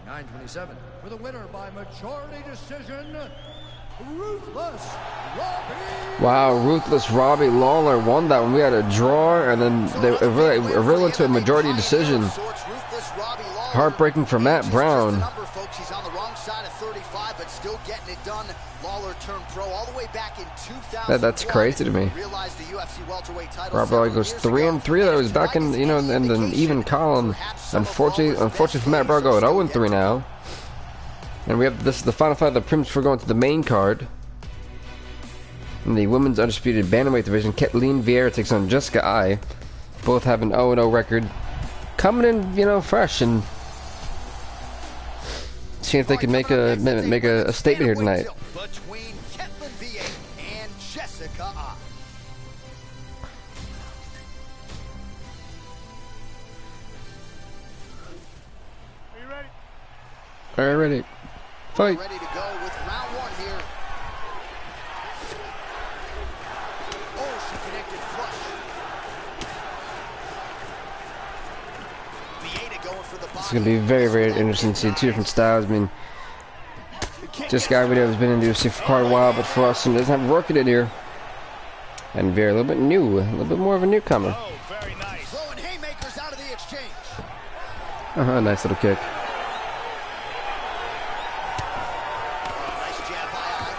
29-27. For the winner by majority decision, Ruthless Robbie. Wow, Ruthless Robbie Lawler won that one. We had a draw, and then it really went to a majority decision. Heartbreaking for Matt Brown. He's on the wrong side of 35, but still getting it done. Lawler turned pro all the way back in 2000. That's crazy to me. Realized the UFC welterweight title. Robbie Lawler goes 3-3. That was back in in the even column. Unfortunately for Matt Brown, going 0-3 now. And we have this is the final fight of the prelims before going to the main card. In the women's undisputed bantamweight division, Kathleen Vieira takes on Jessica Ai. Both have an 0-0 record. Coming in, fresh and seeing if they can make a statement here tonight. Between Jessica Eye. Are you ready? All right, ready. Fight. Ready to go with round one here. Oh, she connected flush. Vieta going for the body. It's gonna be very, very interesting to see two different styles. I mean, this guy we know has been in the UFC for quite a while, but for us, he doesn't have work in it here. And very a little bit new, a little bit more of a newcomer. Oh, very nice. Throwing haymakers out of the exchange. Nice little kick. Nice jab by Eye.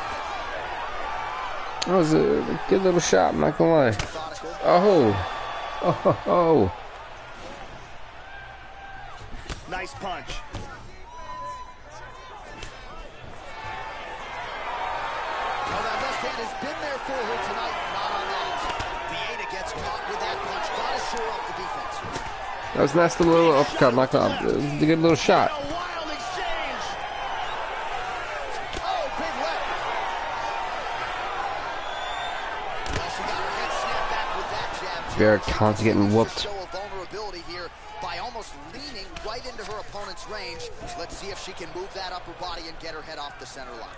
That was a good little shot, I'm not gonna lie. Methodical. Oh. Nice punch. Well, that left hand has been there for her tonight. Not on that. Vieta gets caught with that punch. Got to shore up the defense. That was a nice little uppercut, knocked out. It was a good little shot. A wild exchange. Oh, big left. Well, she got her head snapped back with that jab. Very constantly getting whooped. Show of vulnerability here by almost leaning right into her opponent's range. Let's see if she can move that upper body and get her head off the center line.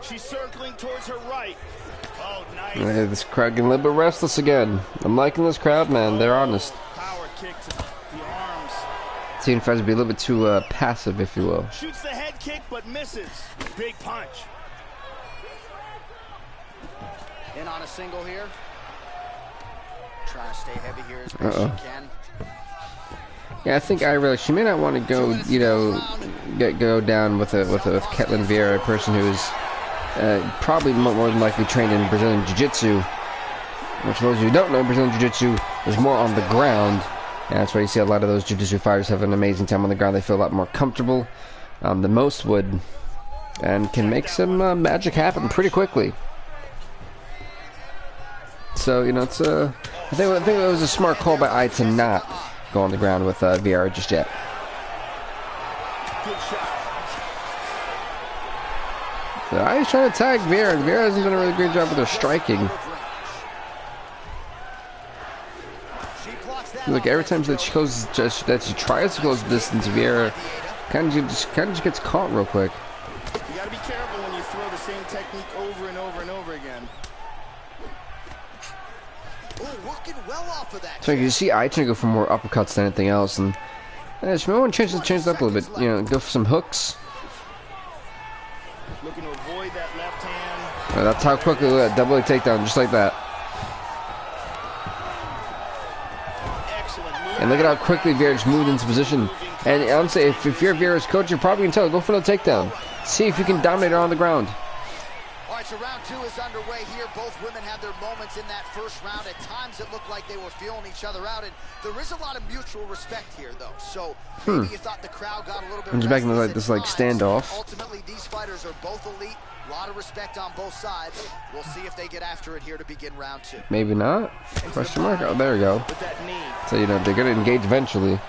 She's circling towards her right. Oh, nice. Yeah, this crowd getting a little bit restless again. I'm liking this crowd, man. They're honest. Power kick to the arms. Seeing fans be a little bit too passive, if you will. Shoots the head kick, but misses. Big punch. In on a single here. Trying to stay heavy here as best she can. Yeah, I think she may not want to go, you know, go down with Ketlin Vieira, a person who is probably more than likely trained in Brazilian Jiu-Jitsu. Which, for those who don't know, Brazilian Jiu-Jitsu is more on the ground. And that's why you see a lot of those Jiu-Jitsu fighters have an amazing time on the ground. They feel a lot more comfortable than most would, and can make some magic happen pretty quickly. So, you know, it's I think it was a smart call by Eye to not go on the ground with Vieira just yet. Good shot. So Eye's trying to tag Vieira, and Vieira hasn't done a really great job with her striking. Look, every time that she tries to close the distance, Vieira kind of just gets caught real quick. You gotta be careful when you throw the same technique over and over and over again. Oh, working well off of that. So you see Eye trying to go for more uppercuts than anything else, and she might want to change it up a little bit. You know, go for some hooks. Looking to avoid that left hand. That's how quickly that double leg takedown, just like that. Excellent move. And look at how quickly Vieira just moved into position. And I'm saying, if you're Vieira's coach, you're probably gonna tell her, go for the takedown. See if you can dominate her on the ground. All right, so round two is underway here. Both women had their moments in that first round. At times it looked like they were feeling each other out, and there is a lot of mutual respect here, though. So maybe you thought the crowd got a little bit I'm just back into restless this at times. standoff. Ultimately, these fighters are both elite. A lot of respect on both sides. We'll see if they get after it here to begin round two. Maybe not. Question mark. Oh, there we go. With that knee. So you know they're gonna engage eventually.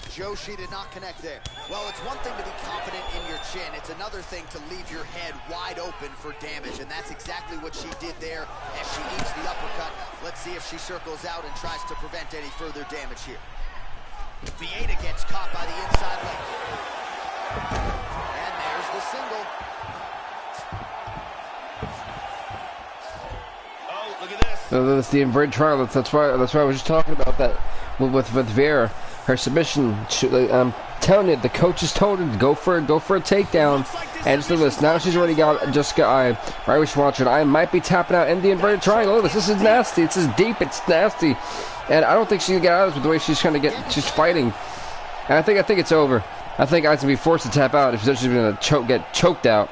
Joshi did not connect there. Well, it's one thing to be confident in your chin. It's another thing to leave your head wide open for damage, and that's exactly what she did there as she eats the uppercut. Let's see if she circles out and tries to prevent any further damage here. Vieta gets caught by the inside leg. And there's the single. Oh, look at this. So that's the inverted triangle. That's why I was just talking about that with Vieira. Her submission. I'm telling you, the coaches told her to go for a takedown. And just look at this. Now she's already got Jessica Eye. Right, we should watch it. Eye might be tapping out in the inverted triangle. Look at this. This is nasty. It's just deep. It's nasty. And I don't think she can get out of this with the way she's trying to get. She's fighting. And I think it's over. I think Eye's gonna be forced to tap out if she's gonna get choked out.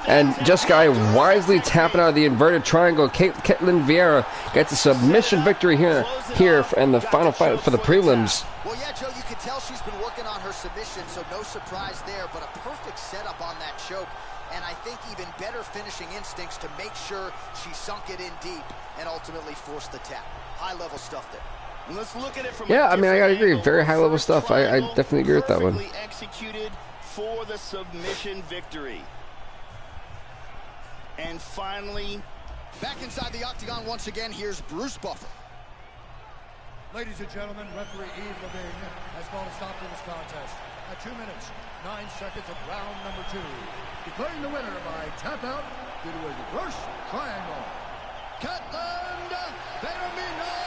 And Jessica Eye wisely tapping out of the inverted triangle. Ketlin Vieira gets a submission victory here in the final fight for the prelims. Well, yeah, Joe, you can tell she's been working on her submission, so no surprise there, but a perfect setup on that choke. And I think even better finishing instincts to make sure she sunk it in deep and ultimately forced the tap. High-level stuff there. Let's look at it from Yeah, I mean, I gotta agree. Very high level stuff. I definitely agree with that one. Executed for the submission victory. And finally, back inside the octagon once again, here's Bruce Buffer. Ladies and gentlemen, referee Eve Levine has called a stop to this contest at 2 minutes, 9 seconds of round number 2. Declaring the winner by tap out due to a reverse triangle. Ketland Vieira.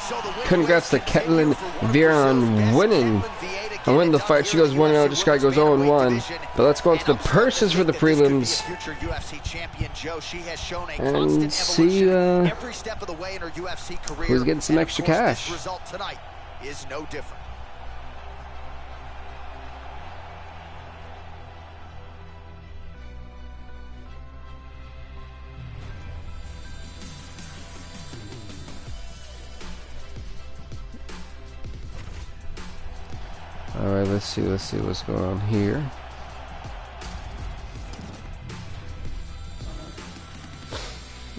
So congrats to Ketland Vieira on winning. I win the fight. She goes 1-0. This guy goes 0-1. But let's go on to the purses for the prelims and see who's getting some extra cash. Result tonight is no different. Alright, let's see what's going on here.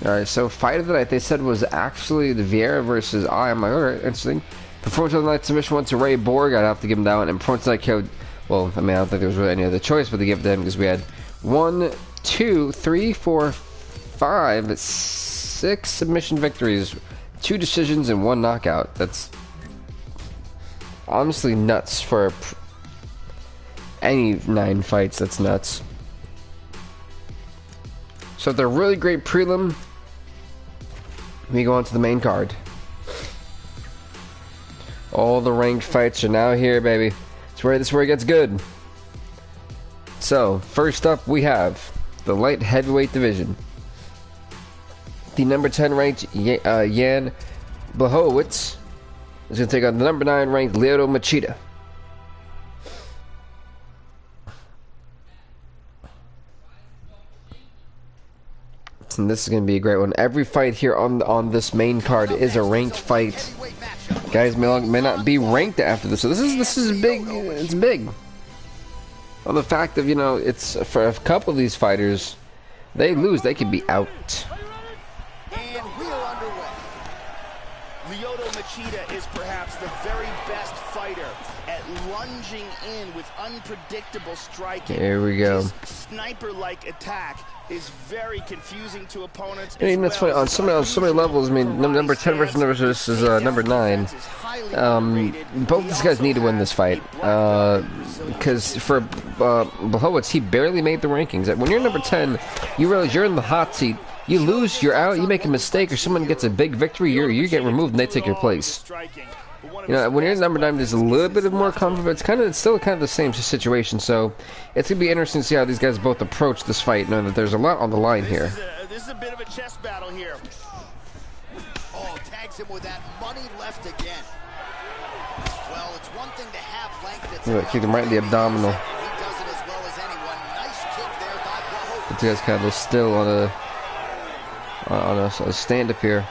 Alright, so fight of the night they said was actually the Vieira versus I. I'm like, alright, interesting. Performance of the night submission went to Ray Borg. I'd have to give him that one. And performance of the night killed, well, I mean, I don't think there was really any other choice but to give it to him because we had 1, 2, 3, 4, 5, 6 submission victories, 2 decisions, and 1 knockout. That's honestly nuts for any 9 fights. That's nuts. So if they're really great prelim, we go on to the main card. All the ranked fights are now here, baby. This is where it gets good. So first up we have the light heavyweight division. The number 10 ranked Jan Blachowicz is going to take on the number 9 ranked Lyoto Machida. And this is going to be a great one. Every fight here on this main card is a ranked fight. Guys may not be ranked after this, so this is big. It's big. Well, the fact of, you know, it's for a couple of these fighters, they lose, they could be out. And we are underway. Lyoto Machida is perhaps the very best fighter at lunging in with unpredictable striking. Here we go. His sniper-like attack is very confusing to opponents. I mean, that's funny. On so many levels, I mean, number 10 versus number 9. Both these guys need to win this fight. Because for Blachowicz, he barely made the rankings. When you're number 10, you realize you're in the hot seat. You lose, you're out, you make a mistake, or someone gets a big victory, you get removed and they take your place. You know, when you're number 9, there's a little bit of more comfort, but it's still kind of the same situation. So it's gonna be interesting to see how these guys both approach this fight, knowing that there's a lot on the line here. This is a bit of a chess battle here. Oh, tags him with that money left again. Well, it's one thing to have length. Look, kick him right in the abdominal. He does it as well as anyone. Nice kick there by Blachowicz. But you guys kind of still on a stand up here.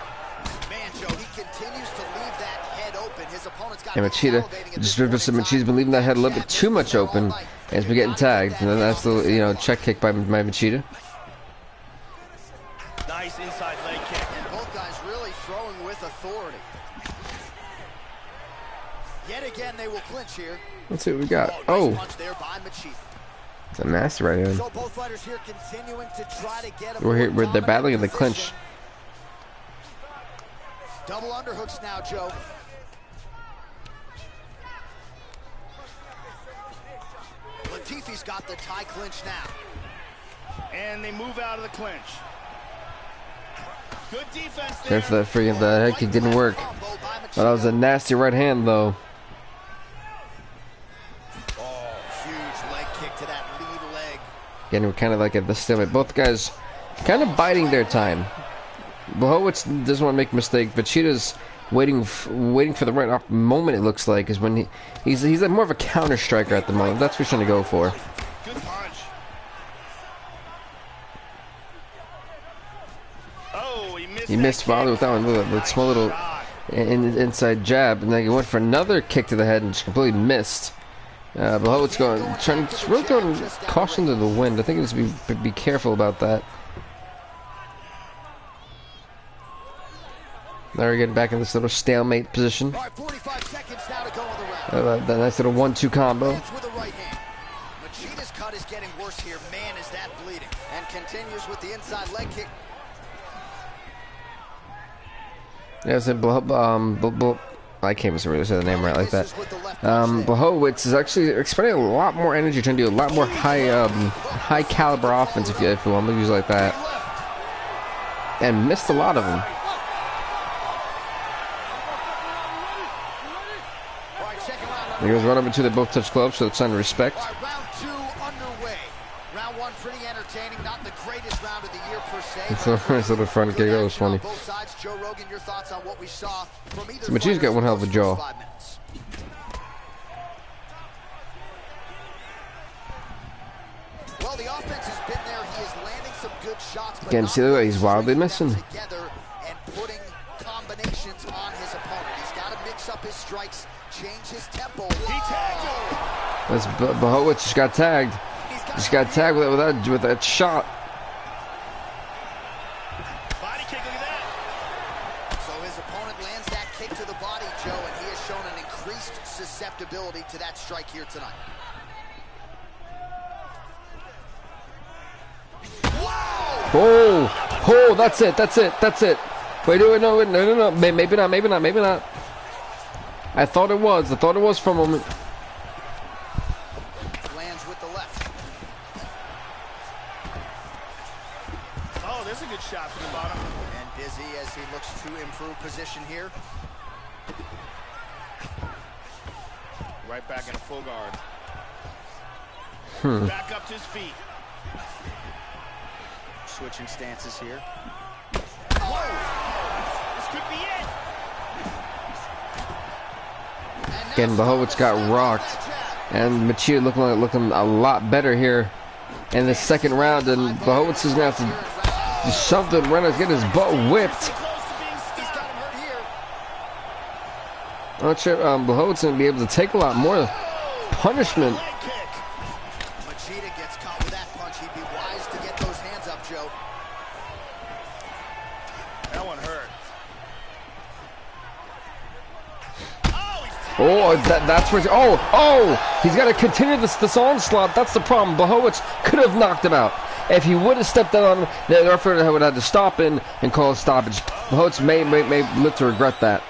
And Machida, Machida's been leaving that head a little bit too much open, and he's been getting tagged. And then that's the, you know, check kick by Machida. Nice inside leg kick. And both guys really throwing with authority. Yet again, they will clinch here. Let's see what we got. Nice Oh, punch there by Machida. it's a nasty right hand. So both fighters here continuing to try to get They're battling in the clinch. Double underhooks now, Joe. Latifi's got the tie clinch now. And they move out of the clinch. Good defense there. Careful, that freaking head kick didn't work. Oh, that was a nasty right hand though. Oh, huge leg kick to that lead leg. Again, we're kind of like at the stalemate. Both guys kind of biding their time. Blachowicz doesn't want to make a mistake, but Cheetah's waiting for the right moment. It looks like is when he's like more of a counter striker at the moment. That's what he's trying to go for. Good punch. Oh, He missed Father with that one, with small little inside jab, and then he went for another kick to the head and just completely missed. Blachowicz really throwing caution to the wind. I think he needs to be careful about that. Now we're getting back in this little stalemate position. All right, 45 seconds now to go on the round. That nice little 1-2 combo. With the right hand. Machida's cut is getting worse here. Man, is that bleeding. And continues with the inside leg kick. Yeah, I said, I can't even really say the name right like that. Blachowicz is actually expending a lot more energy, trying to do a lot more high caliber offense, if you want to use it like that, and missed a lot of them. He goes right over to, they both touch gloves, so it's sign of respect. Round 2 underway. Round 1 pretty entertaining, not the greatest round of the year per se. It's a nice little front kick, that was funny. Both sides, Joe Rogan, your thoughts on what we saw from either. So Machida's got one hell of a jaw. Well, the offense has been there. He is landing some good shots. Again, see the way he's wildly missing. Together and putting combinations on his opponent. He's got to mix up his strikes, change his tempo. He tagged him. That's Blachowicz just got tagged. Just got tagged with that shot. Body kick, look at that. So his opponent lands that kick to the body, Joe, and he has shown an increased susceptibility to that strike here tonight. Oh, that's it. Wait, no. Maybe not. I thought it was for a moment. Lands with the left. Oh, there's a good shot from the bottom. And busy as he looks to improve position here. Right back in a full guard. Back up to his feet. Switching stances here. Whoa! This could be it. Again, Blachowicz got rocked, and Machida looking a lot better here in the second round, and Blachowicz is gonna have to do something right now to get his butt whipped. I'm not sure Blachowicz is gonna be able to take a lot more punishment. Machida gets caught with that punch. He'd be wise to get those hands up, Joe. That one hurt. Oh, that's where. He's got to continue this onslaught. That's the problem. Blachowicz could have knocked him out. If he would have stepped out on him, the referee would have had to stop in and call a stoppage. Blachowicz may live to regret that.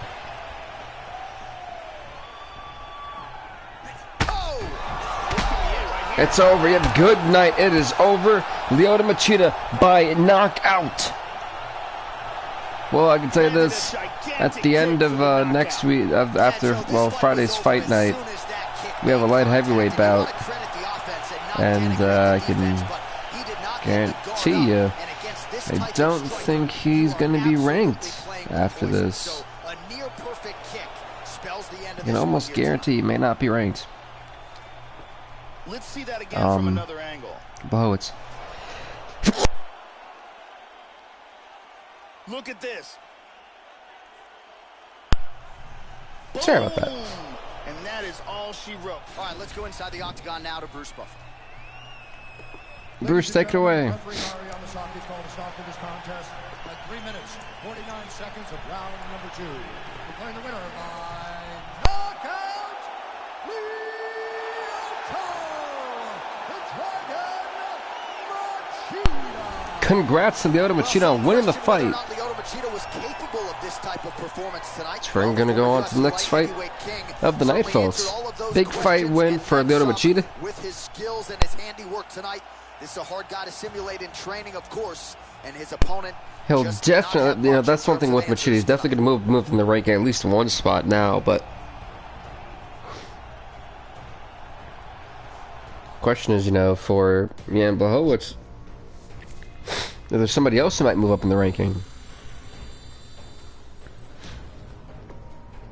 It's over. Yep. Good night. It is over. Lyoto Machida by knockout. Well, I can tell you this. At the end of next week, after Friday's fight night, we have a light heavyweight bout, and I can guarantee you, I don't think he's going to be ranked after this. I can almost guarantee he may not be ranked. Let's see that again from another angle. Blachowicz. Look at this. Sorry about that. And that is all she wrote. All right, let's go inside the octagon now to Bruce Buffer. Bruce, take it away. Referee Ari Yamasaki has called a stop to this contest at 3 minutes, 49 seconds of round number 2. Declaring the winner by knockout, Congrats to Lyoto Machida on winning the fight. Lyoto Machida was capable of this type of performance tonight. We're going to go on to the next fight of the night, folks. Big fight win for Lyoto Machida. With his skills and his handiwork tonight, this is a hard guy to simulate in training, of course, and his opponent. He'll definitely, that's one thing with Machida. He's definitely going to move in the ranking at least one spot now, but question is, for Jan Blachowicz, if there's somebody else who might move up in the ranking.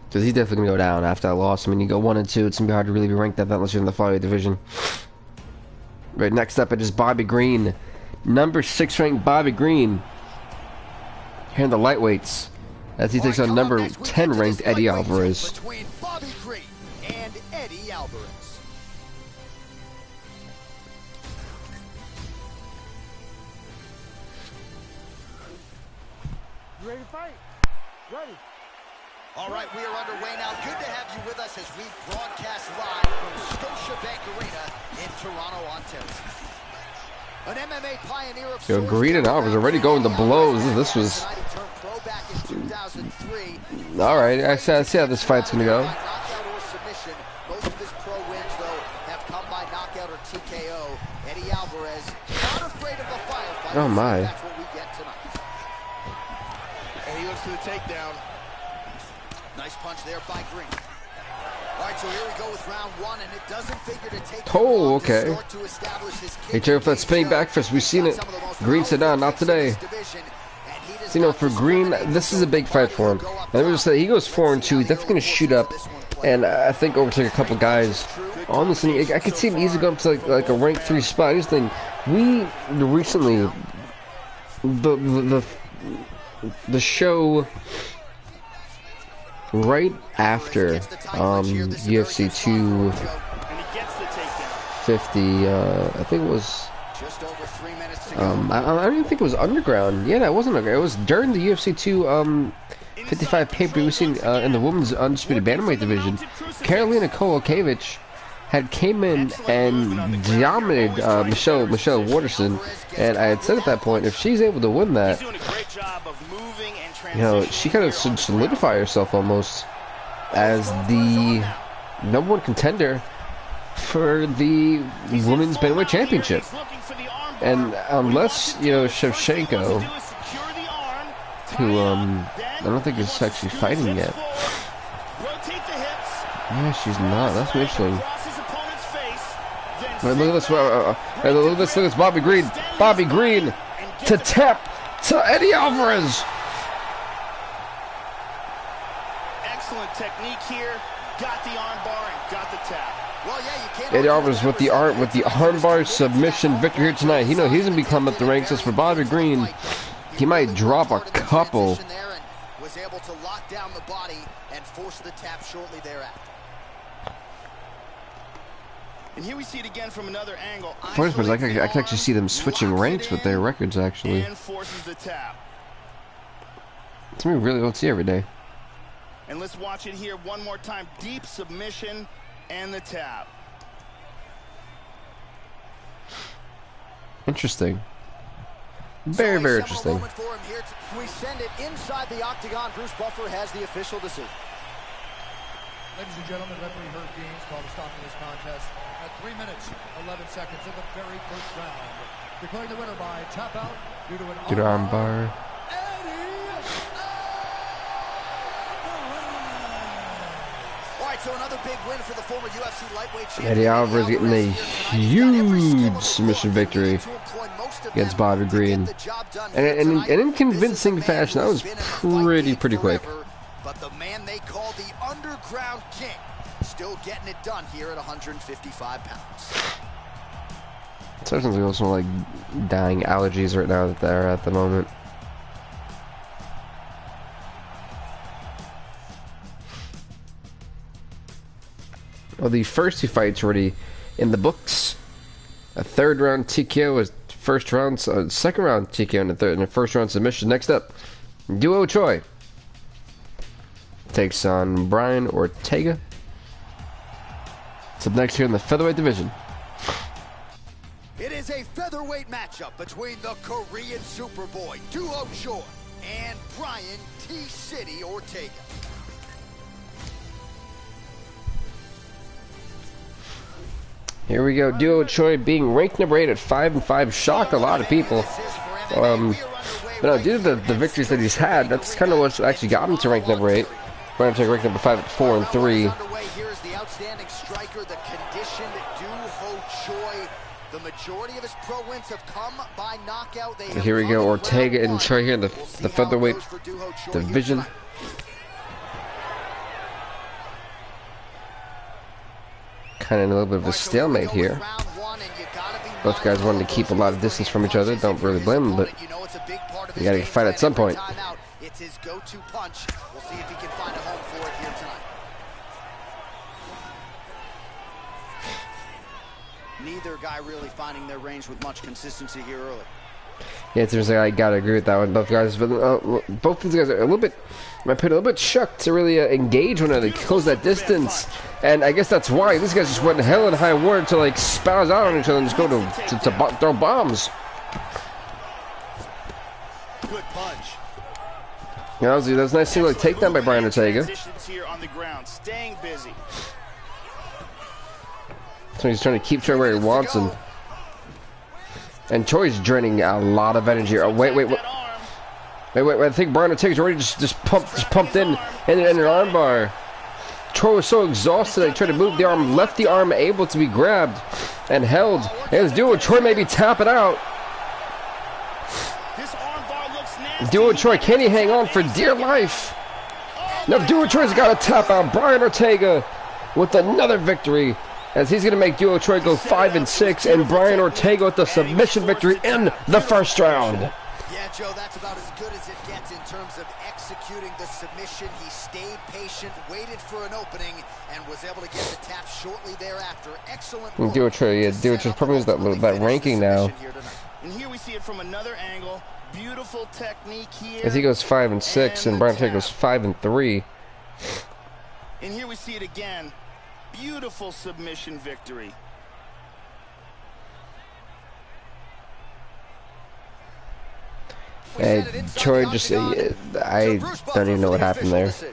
Because he's definitely going to go down after that loss. I mean, you go 1 and 2, it's going to be hard to really be ranked at that unless you're in the flyweight division. Right, next up it is Bobby Green. Number 6 ranked Bobby Green. Here in the lightweights, as he takes on number 10 ranked Eddie Alvarez. Between Bobby Green and Eddie Alvarez. You ready to fight? All right, we are underway now. Good to have you with us as we broadcast live from Scotiabank Arena in Toronto, Ontario. An MMA pioneer of Yo, Green and Alvarez already going to blows. This was... Alright, I see how this fight's gonna go. Most of his pro wins, though, have come by knockout or TKO. Eddie Alvarez, not afraid of the firefight. Oh my. That's what we get tonight. And he looks to the takedown. Nice punch there by Green. All right, so here we go with round one, and it doesn't figure to take oh, okay. Hey, check for that spinning back fist. We've seen it. Green said, no, not today. So, you know, for Green, this is a big fight for him. And let me just say, he goes 4-2. He's definitely going to shoot up, and I think overtake a couple guys. Honestly, I could see him easily going up to like a rank 3 spot. I just think we recently the show right after UFC 250, I think it was. I don't even think it was underground. Yeah, that wasn't underground. It was during the UFC 255 pay-per-view we seen in the women's undisputed bantamweight division. Karolina Kowalkiewicz had came in and dominated Michelle Waterson, and I had said at that point, if she's able to win that, you know, she kind of should solidify herself almost as the #1 contender for the women's bantamweight championship. And unless, you know, Shevchenko, who I don't think is actually fighting yet. Yeah, she's not. That's interesting. Look at this. Look at this. Bobby Green. Bobby Green to tap to Eddie Alvarez. Excellent technique here. Got the arm bar and got the tap. Well, yeah, you can't. Eddie Alvarez with the armbar submission victory here tonight. You know he's gonna be climbing up the ranks. As for Bobby Green, he might drop a couple. Was able to lock down the body and force the tap shortly thereafter. And here we see it again from another angle. First, I can actually see them switching ranks with their records actually. And forces the tap. Something we really don't see every day. And let's watch it here one more time. Deep submission and the tap. Interesting. Very, very interesting. We send it inside the octagon. Bruce Buffer has the official decision. Ladies and gentlemen, referee Herb Deans called a stop to this contest at 3 minutes, 11 seconds of the very first round. Declaring the winner by tap out due to an armbar. So another big win for the former UFC lightweight champion. Eddie Alvarez getting a huge submission victory against Bobby Green. And in convincing fashion. That was pretty quick. But the man they call the Underground King still getting it done here at 155 pounds. Sounds like also like dying allergies right now that they're at the moment. Well, the first two fights already in the books. A third round TKO, a first round, second round TKO, and a first round submission. Next up, Duo Choi takes on Brian Ortega. It's up next here in the featherweight division. It is a featherweight matchup between the Korean Superboy Duo Choi and Brian T-City Ortega. Here we go. Duo Choi being ranked number 8 at 5-5 shocked a lot of people. But no, due to the victories that he's had, that's kind of what actually got him to rank number 8. Brian Ortega ranked number 5 at 4-3. Here's the outstanding striker, the conditioned Duo Choi. The majority of his pro wins have come by knockout. So here we go. Ortega and Choi here in the featherweight division. Kind of in a little bit of a stalemate here. Both guys wanting to keep a lot of distance from each other. Don't really blame them, but you got to fight at some point. It's his go-to punch. We'll see if he can find a home for it here tonight. Neither guy really finding their range with much consistency here early. Yeah, it seems like I gotta agree with that one. Both guys, but both these guys are a little bit, I put a little bit shook to really engage one another, close that distance, and I guess that's why these guys just went hell and high water to like spouse out on each other and just go to throw bombs. Good punch. Yeah, that was a nice single takedown by Brian Ortega. Here on the ground, staying busy. So he's trying to keep Troy where he wants him. And Troy's draining a lot of energy. Oh, wait. I think Brian Ortega's already just pumped in an arm bar. Troy was so exhausted that he tried to move the arm, left the arm able to be grabbed and held. And his duo Troy maybe tap it out. Duo Troy, can he hang on for dear life? Now Duo Troy's got to tap out. Brian Ortega with another victory, as he's going to make Duo Troy go 5-6, and Brian Ortega with the submission victory in the first round. Yeah, Joe, that's about as good as it gets in terms of executing the submission. He stayed patient, waited for an opening, and was able to get the tap shortly thereafter. Excellent work. Duo Troy, yeah, Duo Troy's probably that ranking now. And here we see it from another angle. Beautiful technique here. As he goes 5-6, and Brian Ortega goes 5-3. And here we see it again. Beautiful submission victory. Troy just, I don't even know what happened there. It's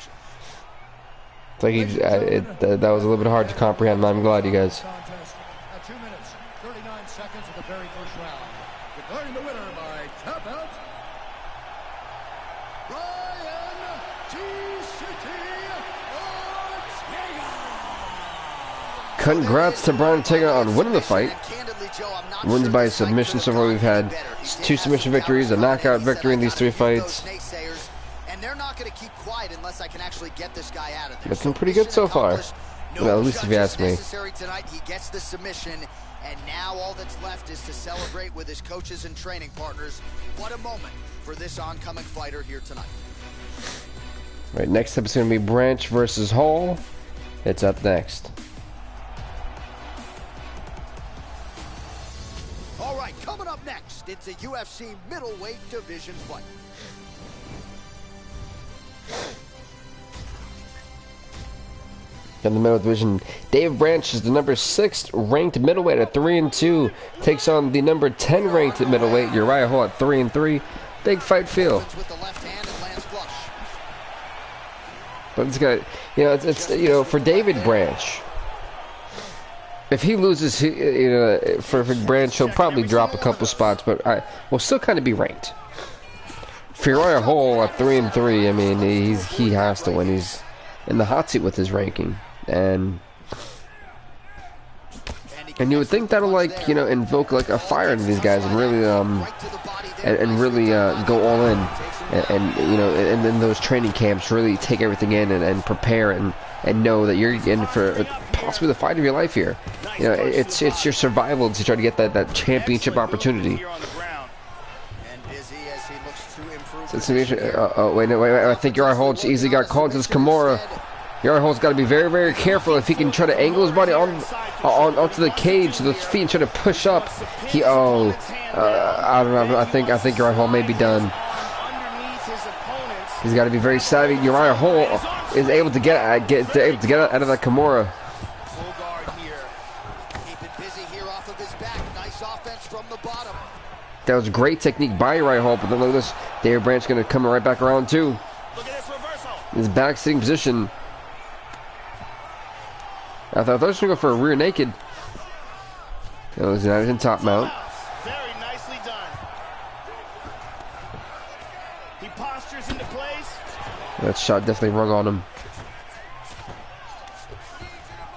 like that was a little bit hard to comprehend, but I'm glad you guys. 2 minutes, 39 seconds of the very first round. Declaring the winner by tap out, Brian Ortega. Congrats to Brian Ortega on winning the fight. Wins by submission. So far we've had 2 submission victories, a knockout victory in these 3 fights. And they're not going to keep quiet unless I can actually get this guy out of there. Looking pretty good so far. Well, at least if you ask me. Tonight, he gets the submission, and now all that's left is to celebrate with his coaches and training partners. What a moment for this oncoming fighter here tonight. All right, next episode is going to be Branch versus Hall. It's up next. All right, coming up next, it's a UFC middleweight division fight. In the middle division, Dave Branch is the number 6 ranked middleweight at 3-2. Takes on the number 10 ranked middleweight Uriah Hall at 3-3. Big fight feel. But it's got, you know, it's you know, for David Branch, if he loses, you know, for Branch, he'll probably drop a couple spots, but will still kind of be ranked. For Uriah Hall at 3-3, I mean, he has to win. He's in the hot seat with his ranking, and you would think that'll, like, you know, invoke like a fire into these guys and really and really go all in, and you know, and in those training camps really take everything in and prepare and know that you're in for possibly the fight of your life here. You know, it's your survival to try to get that championship opportunity. Oh, wait, I think Uriah Hall just easily got called to this Kimura. Uriah Hall's got to be very, very careful if he can try to angle his body onto the cage, to the feet, and try to push up. I don't know. I think Uriah Hall may be done. He's got to be very savvy. Uriah Hall is able to get out of that Kimura. That was great technique by Uriah Hall, but then look at this. David Branch going to come right back around too. His back sitting position. I thought I was going to go for a rear naked. It was not in top mount. Very nicely done. He postures into place. That shot definitely rung on him.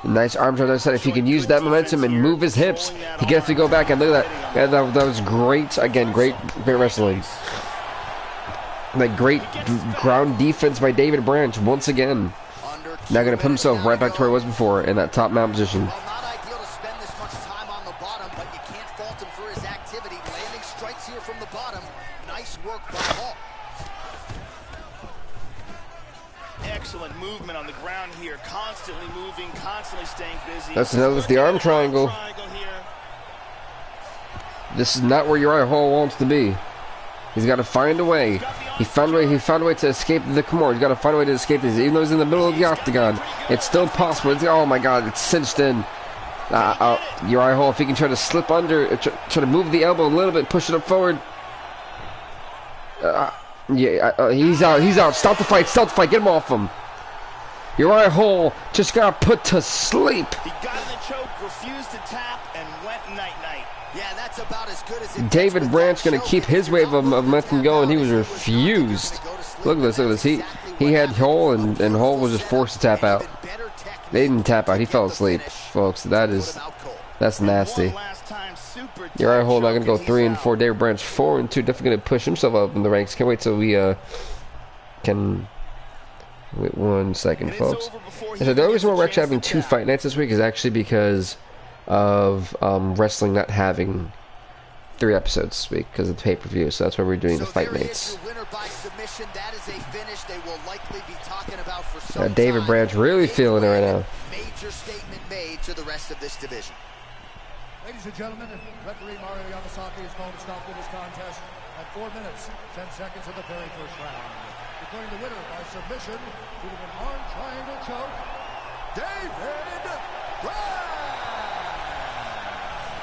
Nice arm drag. I said if he can use that momentum and move his hips, he gets to go back. And look at that. Yeah, that was great. Again, great wrestling. Like great ground defense by David Branch once again. Now going to put himself right back to where he was before in that top mount position. Well, not ideal to spend this much time on the bottom, but you can't fault him for his activity. Landing strikes here from the bottom. Nice work by Hall. Excellent movement on the ground here. Constantly moving, constantly staying busy. That's the arm triangle. This is not where Uriah Hall wants to be. He's got to find a way. He found a way to escape the Kimura. He's got to find a way to escape this. Even though he's in the middle of the octagon, it's still possible. Oh my God, it's cinched in. Uriah Hall, if he can try to slip under, try to move the elbow a little bit, push it up forward. He's out. He's out. Stop the fight. Stop the fight. Get him off him. Uriah Hall just got put to sleep. He got in the choke, refused to tap, and went night-night. Yeah, that's about as good as it David Branch going to keep his wave of momentum going. He was refused. Look at this. Look at this. He had Hall, and Hall was just forced to tap out. They didn't tap out. He fell asleep, folks. That's nasty. Uriah Hall not going to go 3-4. David Branch 4-2. Definitely going to push himself up in the ranks. Can't wait till we can. Wait 1 second, folks. And so the only reason why we're actually having 2 fight nights this week is actually because of wrestling not having 3 episodes this week because of the pay-per-view. So that's why we're doing the fight nights. David Branch really feeling it right now. Major statement made to the rest of this division. Ladies and gentlemen, referee Mario Yamasaki is going to stop this contest at 4 minutes, 10 seconds of the very first round. Declaring the winner by submission due to an arm triangle choke, David Branch.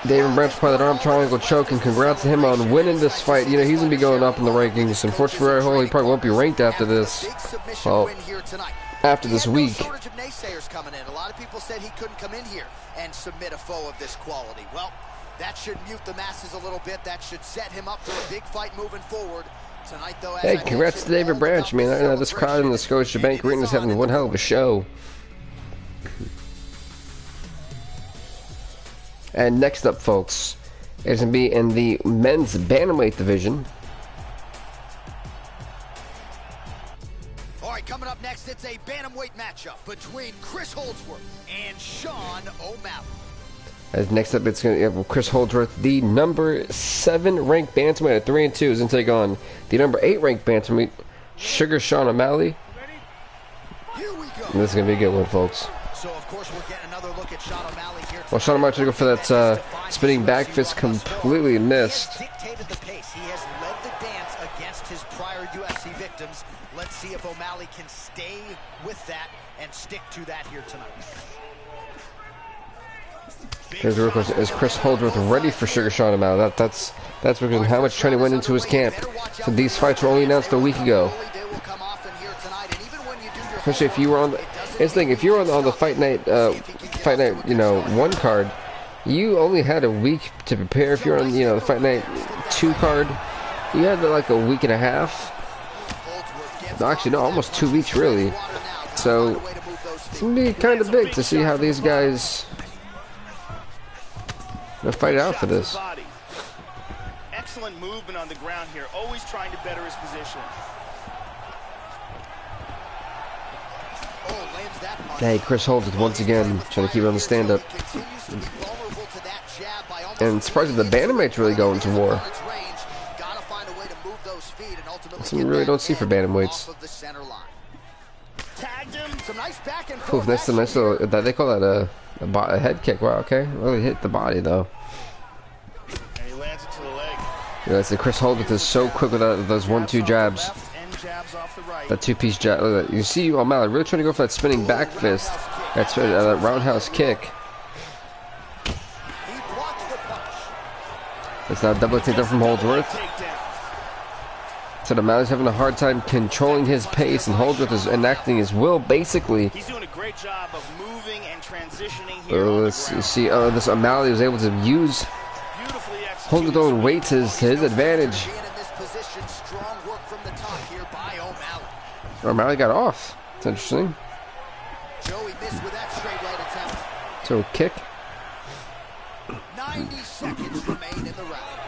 David Branch by that arm triangle choke, and congrats to him on winning this fight. You know, he's going to be going up in the rankings. Unfortunately, Uriah Hall, he probably won't be ranked after this. Well, after this week. A lot of people said he couldn't come in here and submit a foe of this quality. Well, that should mute the masses a little bit. That should set him up for a big fight moving forward. Tonight, though, hey, congrats to David Branch, man. I know this crowd in the Scotiabank Arena is having one hell of a show. And next up, folks, it's going to be in the men's bantamweight division. All right, coming up next, it's a bantamweight matchup between Chris Holdsworth and Sean O'Malley. As next up, it's going to have Chris Holdsworth, the number 7 ranked bantamweight at 3-2, is going to take on the number 8 ranked bantamweight, Sugar Sean O'Malley. Here we go. And this is going to be a good one, folks. So, of course, we're getting another look at Sean O'Malley here. Well, Sean O'Malley tried to go for that spinning back fist, completely missed. He has dictated the pace. He has led the dance against his prior UFC victims. Let's see if O'Malley can stay with that and stick to that here tonight. Here's the real question: is Chris Holdsworth ready for Sugar Sean O'Malley? That's because of how much training went into his camp. So these fights were only announced a week ago. Especially if you were on the, it's the thing, if you were on the fight night, you know, 1 card, you only had a week to prepare. If you're on, you know, the fight night 2 card, you had like a week and a half. Actually, no, almost 2 weeks really. So it's gonna be kind of big to see how these guys fight it out for this. Excellent movement on the ground here, always trying to better his position. Hey, Chris Holdsworth once again trying to keep it on the stand-up. And surprised the bantamweight's really going to war. Something we really don't see for bantamweights. Ooh, nice little, they call that a head kick. Wow, okay. Really hit the body though. And he lands it to the leg. Yeah, that's the Chris Holdsworth is so quick with those 1-2 jabs. That 2-piece jab. You see O'Malley really trying to go for that spinning back fist. That's that roundhouse kick. It's now double takedown from Holdsworth. So O'Malley's having a hard time controlling his pace, and Holdsworth is enacting his will basically. He's doing a great job of moving and transitioning here. Let's see. This O'Malley was able to use Holdsworth's own weight to his advantage. O'Malley got off. That's interesting. So kick. 90 seconds remain in the round.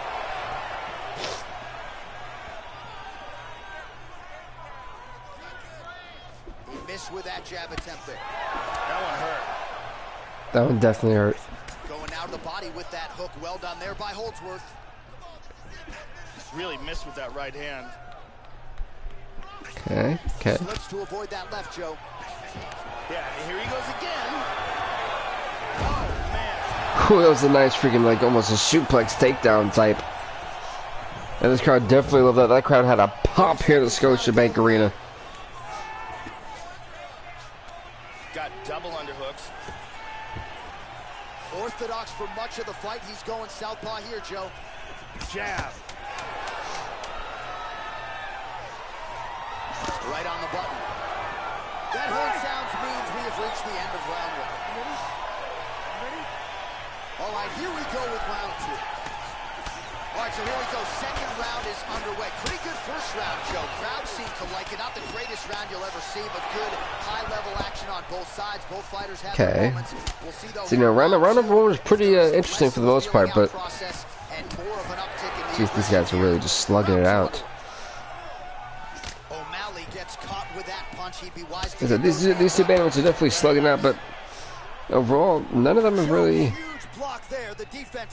He missed with that jab attempt there. That one hurt. That one definitely hurt. Going out of the body with that hook. Well done there by Holdsworth. Really missed with that right hand. Okay. Slips to avoid that left, Joe. Yeah, here he goes again. Oh, man. Whew, that was a nice freaking, like, almost a suplex takedown type. And this crowd definitely loved that. That crowd had a pop here at the Scotiabank Arena. Got double underhooks. Orthodox for much of the fight. He's going southpaw here, Joe. Jab. Right on the button. That horn sounds means we have reached the end of round one. Ready? All right, here we go with round two. All right, so here we go. Second round is underway. Pretty good first round, Joe. Crowd seemed to like it. Not the greatest round you'll ever see, but good high-level action on both sides. Both fighters have their moments. We'll see those. So, you know, round one was pretty interesting for the most part, but see if these guys are really just slugging it out. O'Malley gets caught with that punch. He'd be wise to these two bantamweights are definitely slugging out, but overall, none of them have really.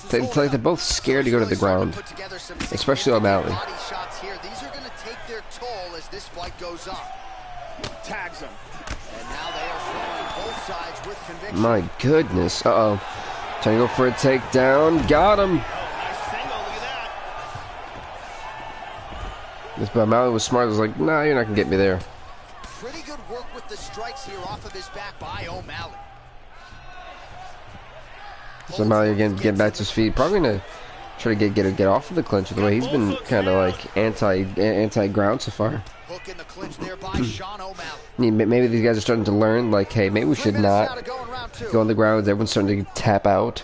They look like they're both scared to go to the ground, especially O'Malley. These are going to take their toll as this fight goes on. Tags him. And now they are throwing both sides with conviction. My goodness. Uh-oh. Trying to go for a takedown. Got him. Oh, nice single. Look at that. This O'Malley was smart. He was like, nah, you're not going to get me there. Pretty good work with the strikes here off of his back by O'Malley. So O'Malley again getting back to his feet. Probably going to try to get off of the clinch the way he's been kind of like anti-ground so far. Hook in the clinch there by Sean O'Malley. Maybe these guys are starting to learn, like, hey, maybe we should not go on the ground. Everyone's starting to tap out.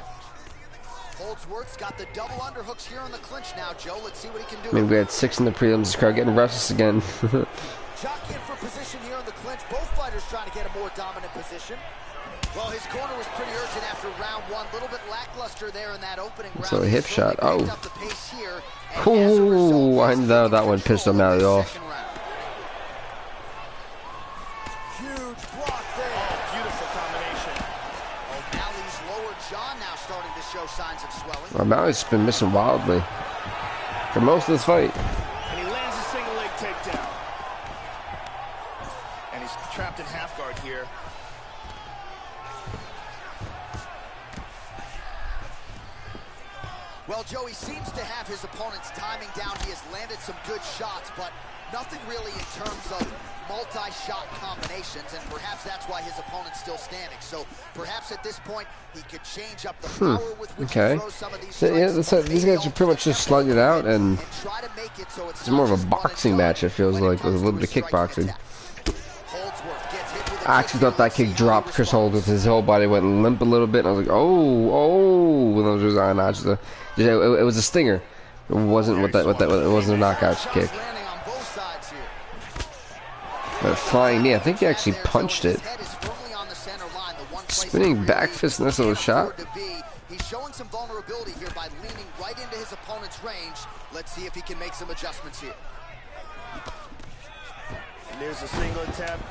Holdsworth's got the double underhooks here on the clinch now, Joe. Let's see what he can do. I mean, we had 6 in the prelims. This crowd getting restless again. Jock in for position here on the clinch. Both fighters trying to get a more dominant position. Well, his corner was pretty urgent after round one. A little bit lackluster there in that opening round. So a hip shot. Oh. Ooh, I know that one pissed O'Malley off. Huge block there. Oh, beautiful combination. O'Malley's lower jaw now starting to show signs of swelling. O'Malley's been missing wildly for most of this fight. And he lands a single leg takedown. And he's trapped in half guard here. Well, Joe, he seems to have his opponent's timing down. He has landed some good shots, but nothing really in terms of multi-shot combinations, and perhaps that's why his opponent's still standing. So perhaps at this point, he could change up the power with which he throws some of these strikes. So, yeah, these guys are pretty much just slugging it out, and it's more of a boxing match, it feels like, with a little bit of kickboxing. I actually thought that kick dropped Chris Holdsworth. His whole body went limp a little bit, and I was like, oh, and I was just, it was a stinger. It wasn't it wasn't a knockout kick. But flying knee, I think he actually punched it. Spinning back fist, nice little shot. He's showing some vulnerability here by leaning right into his opponent's range. Let's see if he can make some adjustments here. And there's a single attempt.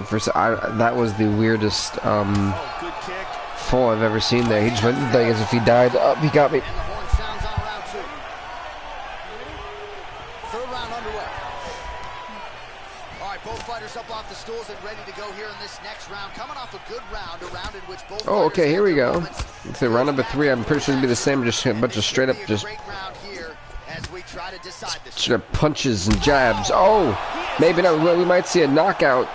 First, that was the weirdest Good kick. fall I've ever seen there. He just went like as if he died. Up, he got me. And the horn sounds on round two. Third round underway. All right, both fighters up off the stools and ready to go here in this next round. Coming off a good round, a round in which both Oh, okay, here we go. So round number 3, I'm pretty sure it'll be the same, just a bunch of straight up, just straight up punches and jabs. Oh, maybe not. We might see a knockout.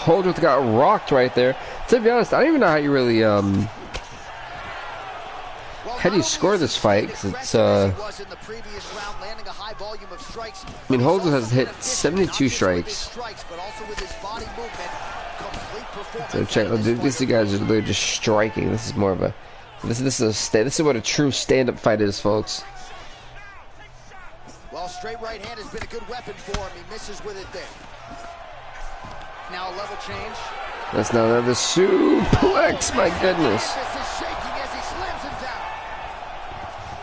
Holdsworth got rocked right there. To be honest, I don't even know how you really how do you score this fight? Because it's I mean, Holdsworth has hit 72 strikes. So check. These guys are literally just striking. This is more of a this is what a true stand-up fight is, folks. Well, straight right hand has been a good weapon for him. He misses with it there. Now a level change. That's now another suplex. My goodness.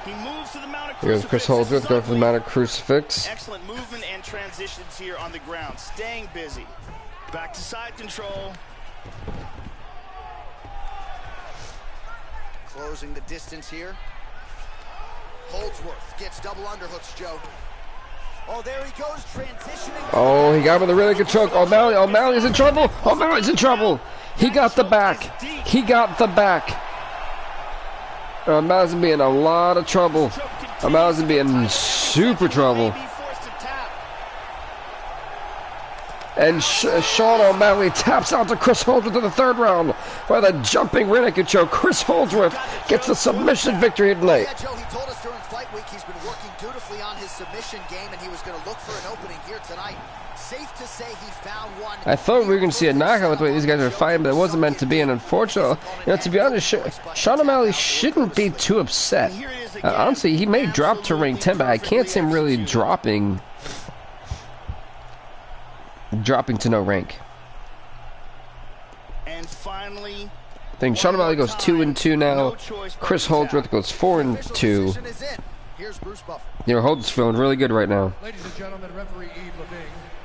He moves to the mount of Here's Chris Holdsworth going for the mount of crucifix. Excellent movement and transitions here on the ground. Staying busy. Back to side control. Closing the distance here. Holdsworth gets double underhooks, Joe. Oh, there he goes, transitioning. Oh, he got him with a really good choke. O'Malley's in trouble. O'Malley's in trouble. He got the back. He got the back. O'Malley's be in a lot of trouble. O'Malley's be in super trouble. And Sean O'Malley taps out to Chris Holdsworth in the third round by the jumping rear naked choke. Chris Holdsworth gets the submission victory tonight. Yeah, Joe, he told us during fight week he's been working dutifully on his submission game, and he was going to look for an opening here tonight. Safe to say he found one. I thought we were going to see a knockout with the way these guys are fighting, but it wasn't meant to be. And unfortunately, you know, to be honest, Sean O'Malley shouldn't be too upset. Honestly, he may drop to rank 10, but I can't see him really dropping to no rank. And finally, I think Sean O'Malley goes 2-2 now. Chris Holdsworth goes 4-2. You know, Holdsworth's feeling really good right now. Ladies and gentlemen, referee Ep5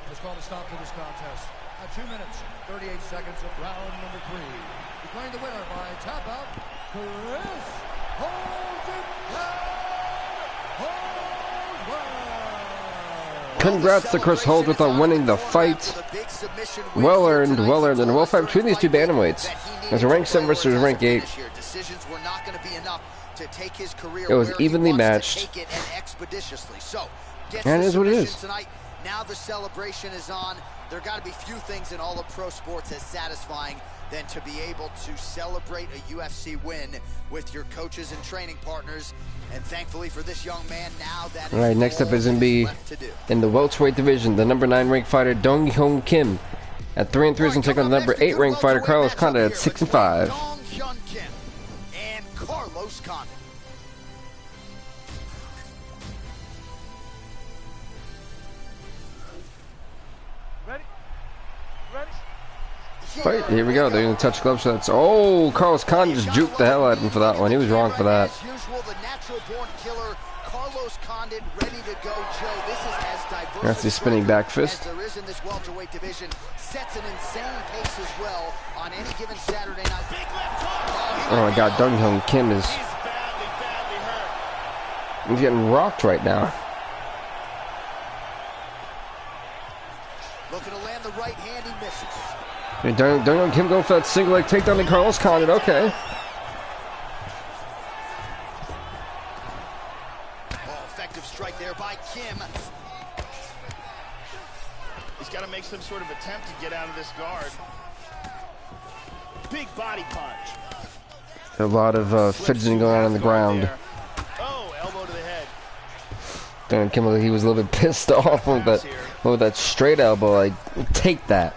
has called a stop to this contest at 2 minutes, 38 seconds of round number 3. Declaring the winner by tap out, Chris Holdsworth. Congrats to Chris Holdsworth on winning the fight. Well earned, and a well fight between these two bantamweights. There's a rank 7 versus rank 8. It was evenly matched. And it is what it is. Now the celebration is on. There got to be few things in all of pro sports as satisfying than to be able to celebrate a UFC win with your coaches and training partners. And thankfully for this young man, now that all right, next up is going to be in the welterweight division, the number 9 ranked fighter Dong Hyun Kim at 3-3 is going to take on the number 8 ranked fighter Carlos Condit at 6-5. Dong Hyun Kim and Carlos Condit. Fight. Here we go. They're going to touch glove shots. Oh, Carlos Condit just juked the hell out of him for that one. He was wrong for that. As usual, the natural-born killer, Carlos Condit, ready to go. Joe, this is as diverse that's the spinning back fist. as there is in this welterweight division. Sets an insane pace as well on any given Saturday night. Oh my God, Dong Hyun Kim is he's getting rocked right now. Looking to land the right hand, he misses. Dong Hyun Kim going for that single leg takedown to Carlos Condit. Okay. Oh, effective strike there by Kim. he's got to make some sort of attempt to get out of this guard. Big body punch. A lot of fidgeting going on the ground. Oh, elbow to the head. Dong Hyun Kim, he was a little bit pissed off with that straight elbow. Like, take that.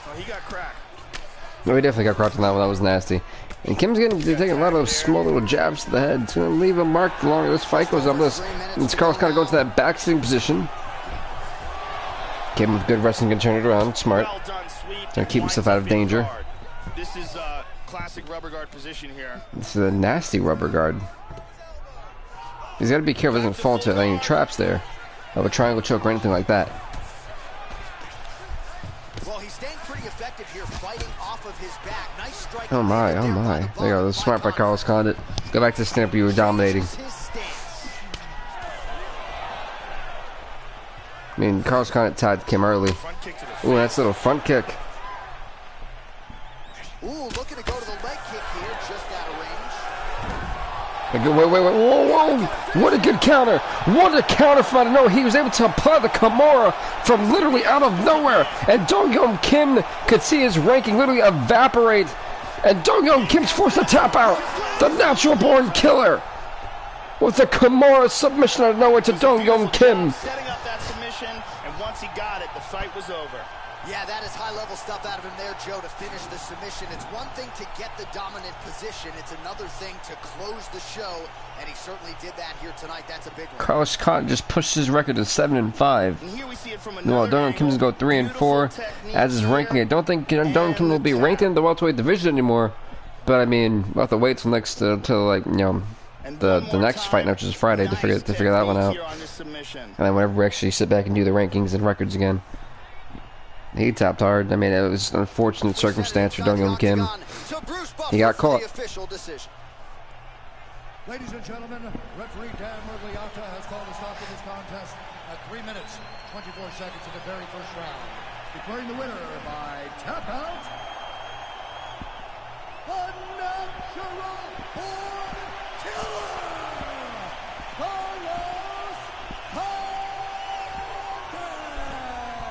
Oh, he got cracked. No, he definitely got cracked on that one. That was nasty. And Kim's taking a lot of small little jabs to the head. It's going to leave a mark the longer this fight goes on. And Carlos kind of goes to that back sitting position. Kim with good wrestling can turn it around. Smart. Well done, sweep. Trying to keep himself out of danger. This is a classic rubber guard position here. This is a nasty rubber guard. He's got to be careful he doesn't fall into any traps there. Of a triangle choke or anything like that. Well, he's staying pretty effective here, fighting off of his back. Nice strike. Oh my, oh my. There you go. That's smart by Carlos Condit. Go back to the stand up you were dominating. I mean, Carlos Condit tied Kim early. Ooh, that's a little front kick. Ooh, looking to go to the leg kick here, just out of range. Wait, whoa, whoa. What a good counter. What a counter from out of nowhere. He was able to apply the Kimura from literally out of nowhere. And Dong Hyun Kim could see his ranking literally evaporate. And Dong Hyun Kim's forced to tap out. The natural born killer. With the Kimura submission out of nowhere to Dong Hyun Kim. Setting up that submission, and once he got it, the fight was over. Yeah, that is high-level stuff out of him there, Joe, to finish the submission. It's one thing to get the dominant position. It's another thing to close the show, and he certainly did that here tonight. That's a big one. Carlos Condit just pushed his record to 7-5. And here we see it from No, another Dong Hyun Kim's go 3-4 as his ranking. I don't think Dong Hyun Kim will be ranked in the welterweight division anymore. But I mean, we'll have to wait till next till like, you know, the next fight, which is Friday, to figure that one out. And then whenever we actually sit back and do the rankings and records again. He tapped hard. I mean, it was an unfortunate circumstance for Dong Hyun Kim. He got caught. Ladies and gentlemen, referee Dan Murgliata has called a stop to this contest at 3 minutes, 24 seconds in the very first round. Declaring the winner by tap out, the natural born killer,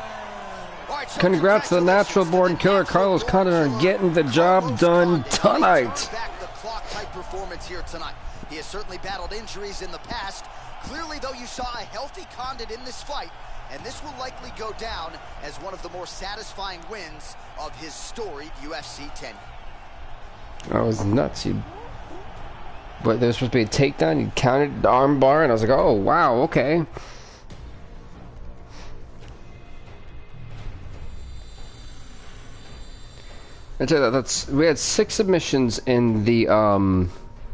Carlos Condit. Congrats to the natural born killer Carlos Condit on getting the job done tonight. The clock type performance here tonight. He has certainly battled injuries in the past. Clearly, though, you saw a healthy Condit in this fight, and this will likely go down as one of the more satisfying wins of his storied UFC tenure. That was nuts. But there was supposed to be a takedown. He counted the arm bar, and I was like, oh, wow, okay. I tell you that, we had 6 submissions in the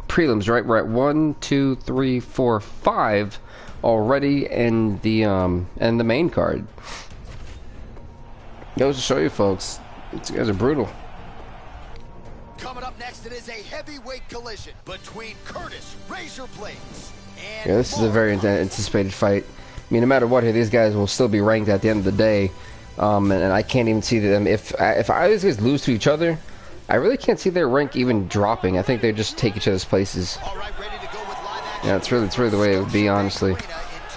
prelims, right? We're at 1, 2, 3, 4, 5 already in the main card. Goes to show you, folks, these guys are brutal. Coming up next, it is a heavyweight collision between Curtis Razor Blades and Yeah, this is a very anticipated fight. I mean, no matter what here, these guys will still be ranked at the end of the day. And I can't even see them. If either of these guys lose to each other, I really can't see their rank even dropping. I think they just take each other's places. Yeah, it's really the way it would be, honestly.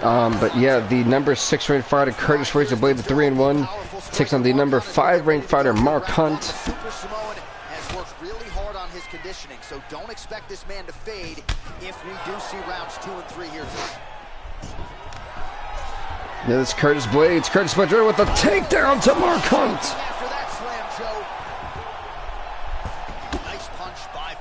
But yeah, the number 6 ranked fighter Curtis Razor Blades at 3-1 takes on the number 5 ranked fighter Mark Hunt. Has worked really hard on his conditioning, so don't expect this man to fade if we do see rounds 2 and 3 here tonight. Yeah, this Curtis Blades. Curtis Blades with a takedown to Mark Hunt. After that slam, Joe. Nice punch by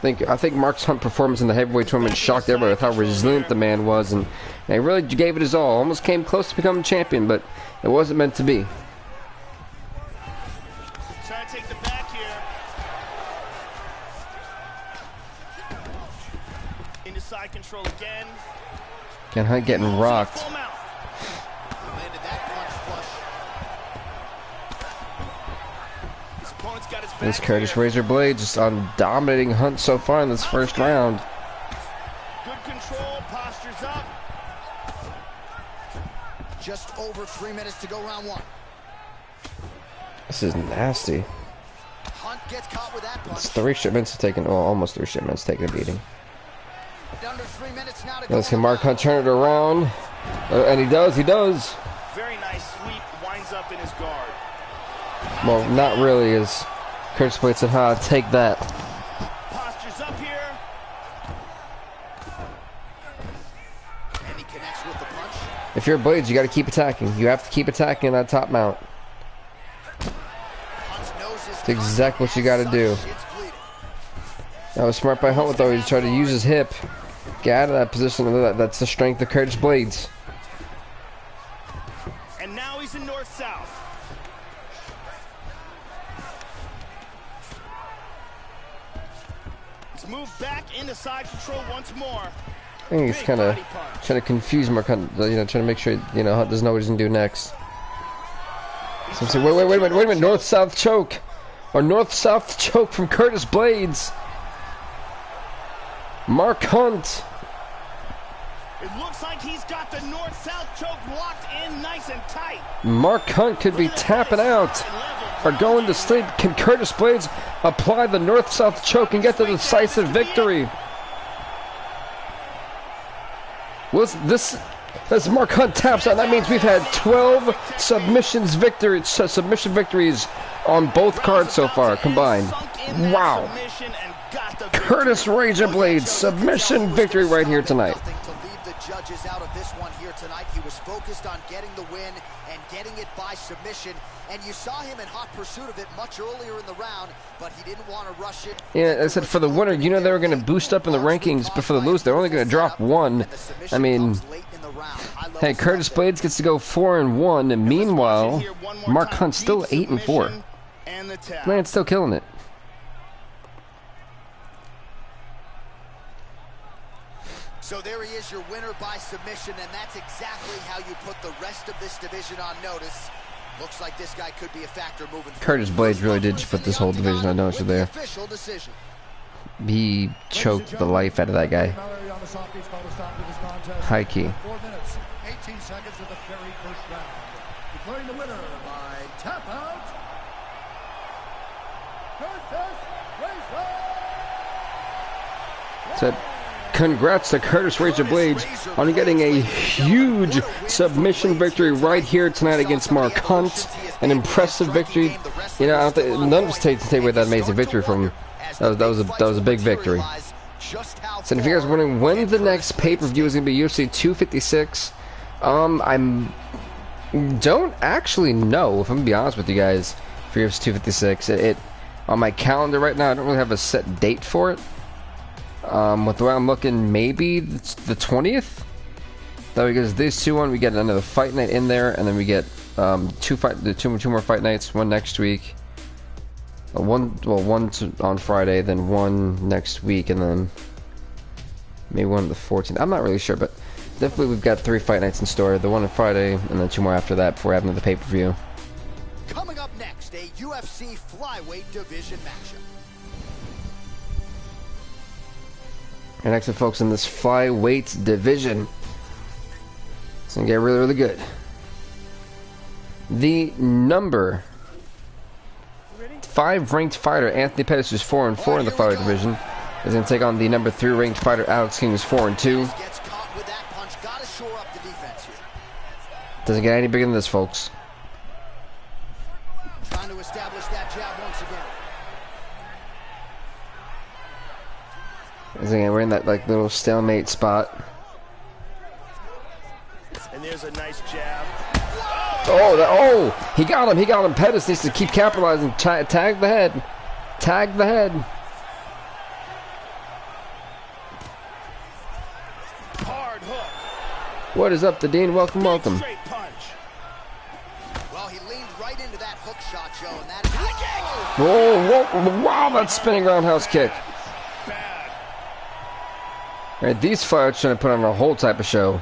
Blades. I think Mark Hunt's performance in the heavyweight tournament shocked everybody with how resilient the man was, and he really gave it his all. Almost came close to becoming champion, but it wasn't meant to be. Trying to take the back here. Into side control again. And Hunt getting rocked. This Curtis Razor Blades just on dominating Hunt so far in this first round. Good control, postures up. Just over 3 minutes to go round 1. This is nasty. Hunt gets caught with that punch. It's 3 shipments taking, well, almost 3 shipments taking a beating. Under 3 minutes now to go. Let's see Mark Hunt turn it around. And he does. Very nice sweep, winds up in his guard. Well, not really, as Curtis Blades said, take that. Postures up here. And he connects with the punch. If you're Blades, you got to keep attacking. You have to keep attacking in that top mount. That's exactly what you got to do. That was smart by Hunt, though. He tried to use his hip. Get out of that position. That's the strength of Curtis Blades. And now he's in north-south. Let's move back into side control once more. I think he's kind of trying to confuse Mark Hunt, trying to make sure, Hunt doesn't know what he's going to do next. So I'm saying, wait a minute, north-south choke. Or north-south choke from Curtis Blades. Mark Hunt. It looks like he's got the north-south choke locked in nice and tight. Mark Hunt could be tapping out or going to sleep. Can Curtis Blades apply the north-south choke and get the decisive victory? As Mark Hunt taps out, that means we've had 12 submission victories on both cards so far combined. Wow. Curtis Razor Blades submission victory right here tonight. To leave the judges out of this one here tonight. He was focused on getting the win and getting it by submission. And you saw him in hot pursuit of it much earlier in the round, but he didn't want to rush it. Yeah, I said for the winner, they were going to boost up in the rankings, but for the loser, they're only going to drop 1. I mean, hey, Curtis Blades gets to go 4-1, and meanwhile, Mark Hunt's still 8-4. Man's still killing it. So there he is, your winner by submission, and that's exactly how you put the rest of this division on notice. Looks like this guy could be a factor moving forward. Curtis Blades really did just put this whole division on notice there. He choked the life out of that guy. High key. 4 minutes, 18 seconds of the very first round. Declaring the winner by tap out, So, congrats to Curtis Razor Blades on getting a huge submission victory right here tonight against Mark Hunt. An impressive victory. You know, I don't think, none of us take away that amazing victory from him. That was a big victory. So if you guys are wondering when the next pay-per-view is going to be UFC 256, I don't actually know, if I'm going to be honest with you guys, for UFC 256. It on my calendar right now, I don't really have a set date for it. With the way I'm looking, maybe the 20th? That because this 2-1, we get another fight night in there, and then we get two more fight nights, one next week. One on Friday, then one next week, and then maybe one on the 14th. I'm not really sure, but definitely we've got 3 fight nights in store. The one on Friday, and then 2 more after that before having the pay-per-view. Coming up next, a UFC flyweight division matchup. And next up, folks, in this flyweight division, it's gonna get really, really good. The number 5 ranked fighter Anthony Pettis, who's 4-4 in the flyweight division, is going to take on the number 3 ranked fighter Alex King, who's 4-2. Doesn't get any bigger than this, folks. Trying to establish that jab once again. We're in that like little stalemate spot. And there's a nice jab. Oh, he got him. Pettis needs to keep capitalizing. Tag the head. Tag the head. Hard hook. What is up, the Dean? Welcome. Well, he leaned right into that hook shot, Joe, and that is... Whoa, wow, that spinning roundhouse kick. Bad. Right, these fighters trying to put on a whole type of show.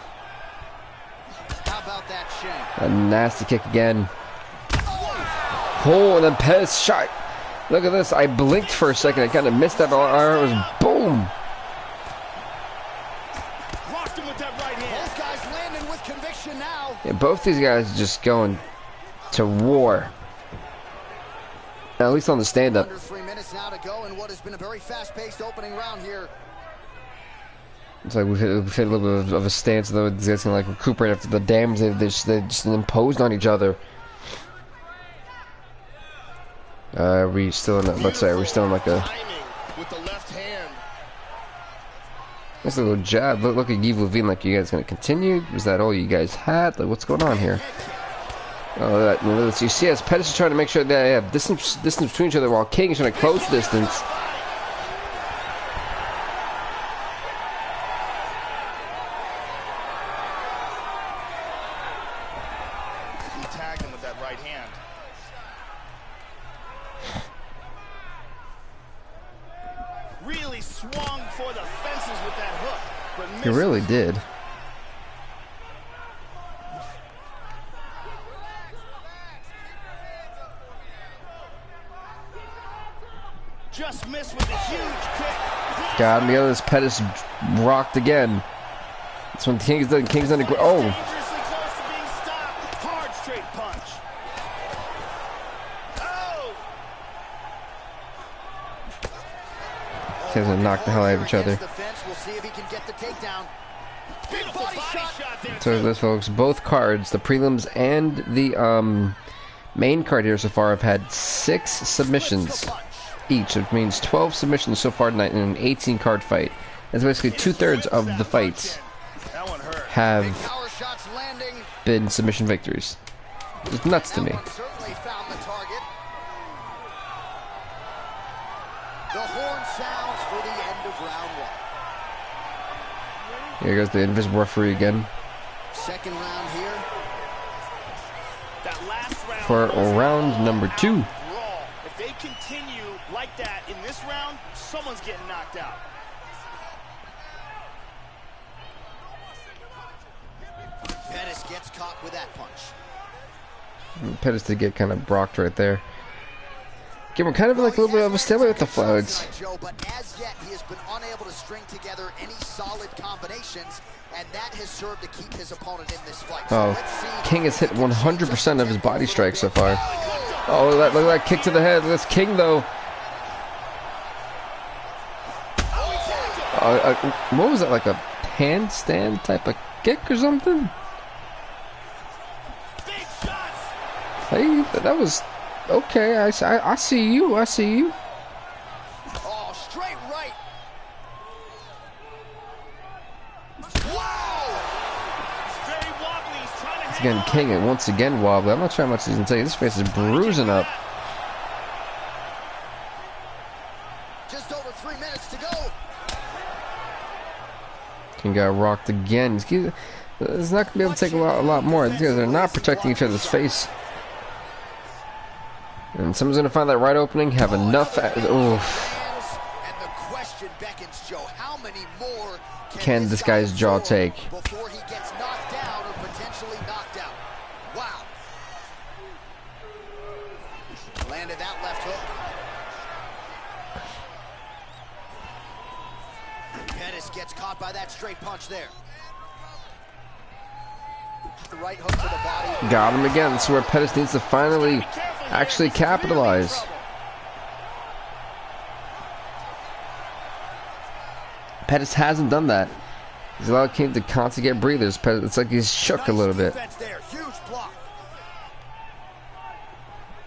How about that shank? A nasty kick again. Oh, and then Pettis shot. Look at this. I blinked for a second. I kind of missed that. It was boom. Locked him with that right hand. Both guys landing with conviction now. Yeah, both these guys are just going to war. At least on the stand-up. Under 3 minutes now to go in what has been a very fast-paced opening round here. It's like we've hit a little bit of a stance, though. These guys can like recuperate after the damage they just imposed on each other. We still in? Let's say we're still in like a. With the left hand. Nice little jab. Look at Yves Levine. Like, you guys gonna continue? Was that all you guys had? Like, what's going on here? Oh, you see, as Pettis is trying to make sure that they have distance between each other, while King is trying to close distance. He tagged him with that right hand. Really swung for the fences with that hook, but missed. He really did. Just missed with a huge kick. God, and the other Pettis rocked again. That's when King's done. Oh. Dangerously close to being stopped. Hard straight punch. Oh. He's gonna knock the hell out of each other. We'll see if he can get the takedown. Beautiful body shot there. So this, folks, both cards, the prelims and the main card here so far, have had 6 submissions each, which means 12 submissions so far tonight in an 18-card fight. That's basically 2/3 of the fights have been submission victories. It's nuts to me. Certainly found the target. The horn sounds for the end of round 1. Here goes the invisible referee again. Second round here. That last round For round number 2. If they continue like that in this round, someone's getting knocked out. Pettis gets caught with that punch. Pettis did get kind of brocked right there. Again, we're kind of like a little bit of a stalemate with the flyweights. Joe, but as yet he has been unable to string together any solid combinations, and that has served to keep his opponent in this fight. Oh, King has hit 100% of his body strikes so far. Oh, look at that kick to the head. That's King, though. what was that, like a handstand type of kick or something? Hey, that was okay. I see you. I see you. Oh, straight right. Wow! Very wobbly. He's trying to Again, King, and once again wobbly. I'm not sure how much he's gonna take. His face is bruising up. Just over 3 minutes to go. King got rocked again. He's not gonna be able to take a lot more. These guys are not protecting each other's face. And someone's gonna find that right opening. Have enough. And the question beckons, Joe, how many more Can this guy's jaw take? before he gets knocked down or potentially knocked out? Wow. Landed that left hook. Pettis gets caught by that straight punch there. The right hook to the body. Got him again. That's where Pettis needs to finally actually capitalize. Pettis hasn't done that. He's allowed King to constantly get breathers. It's like he's shook a little bit. Huge block.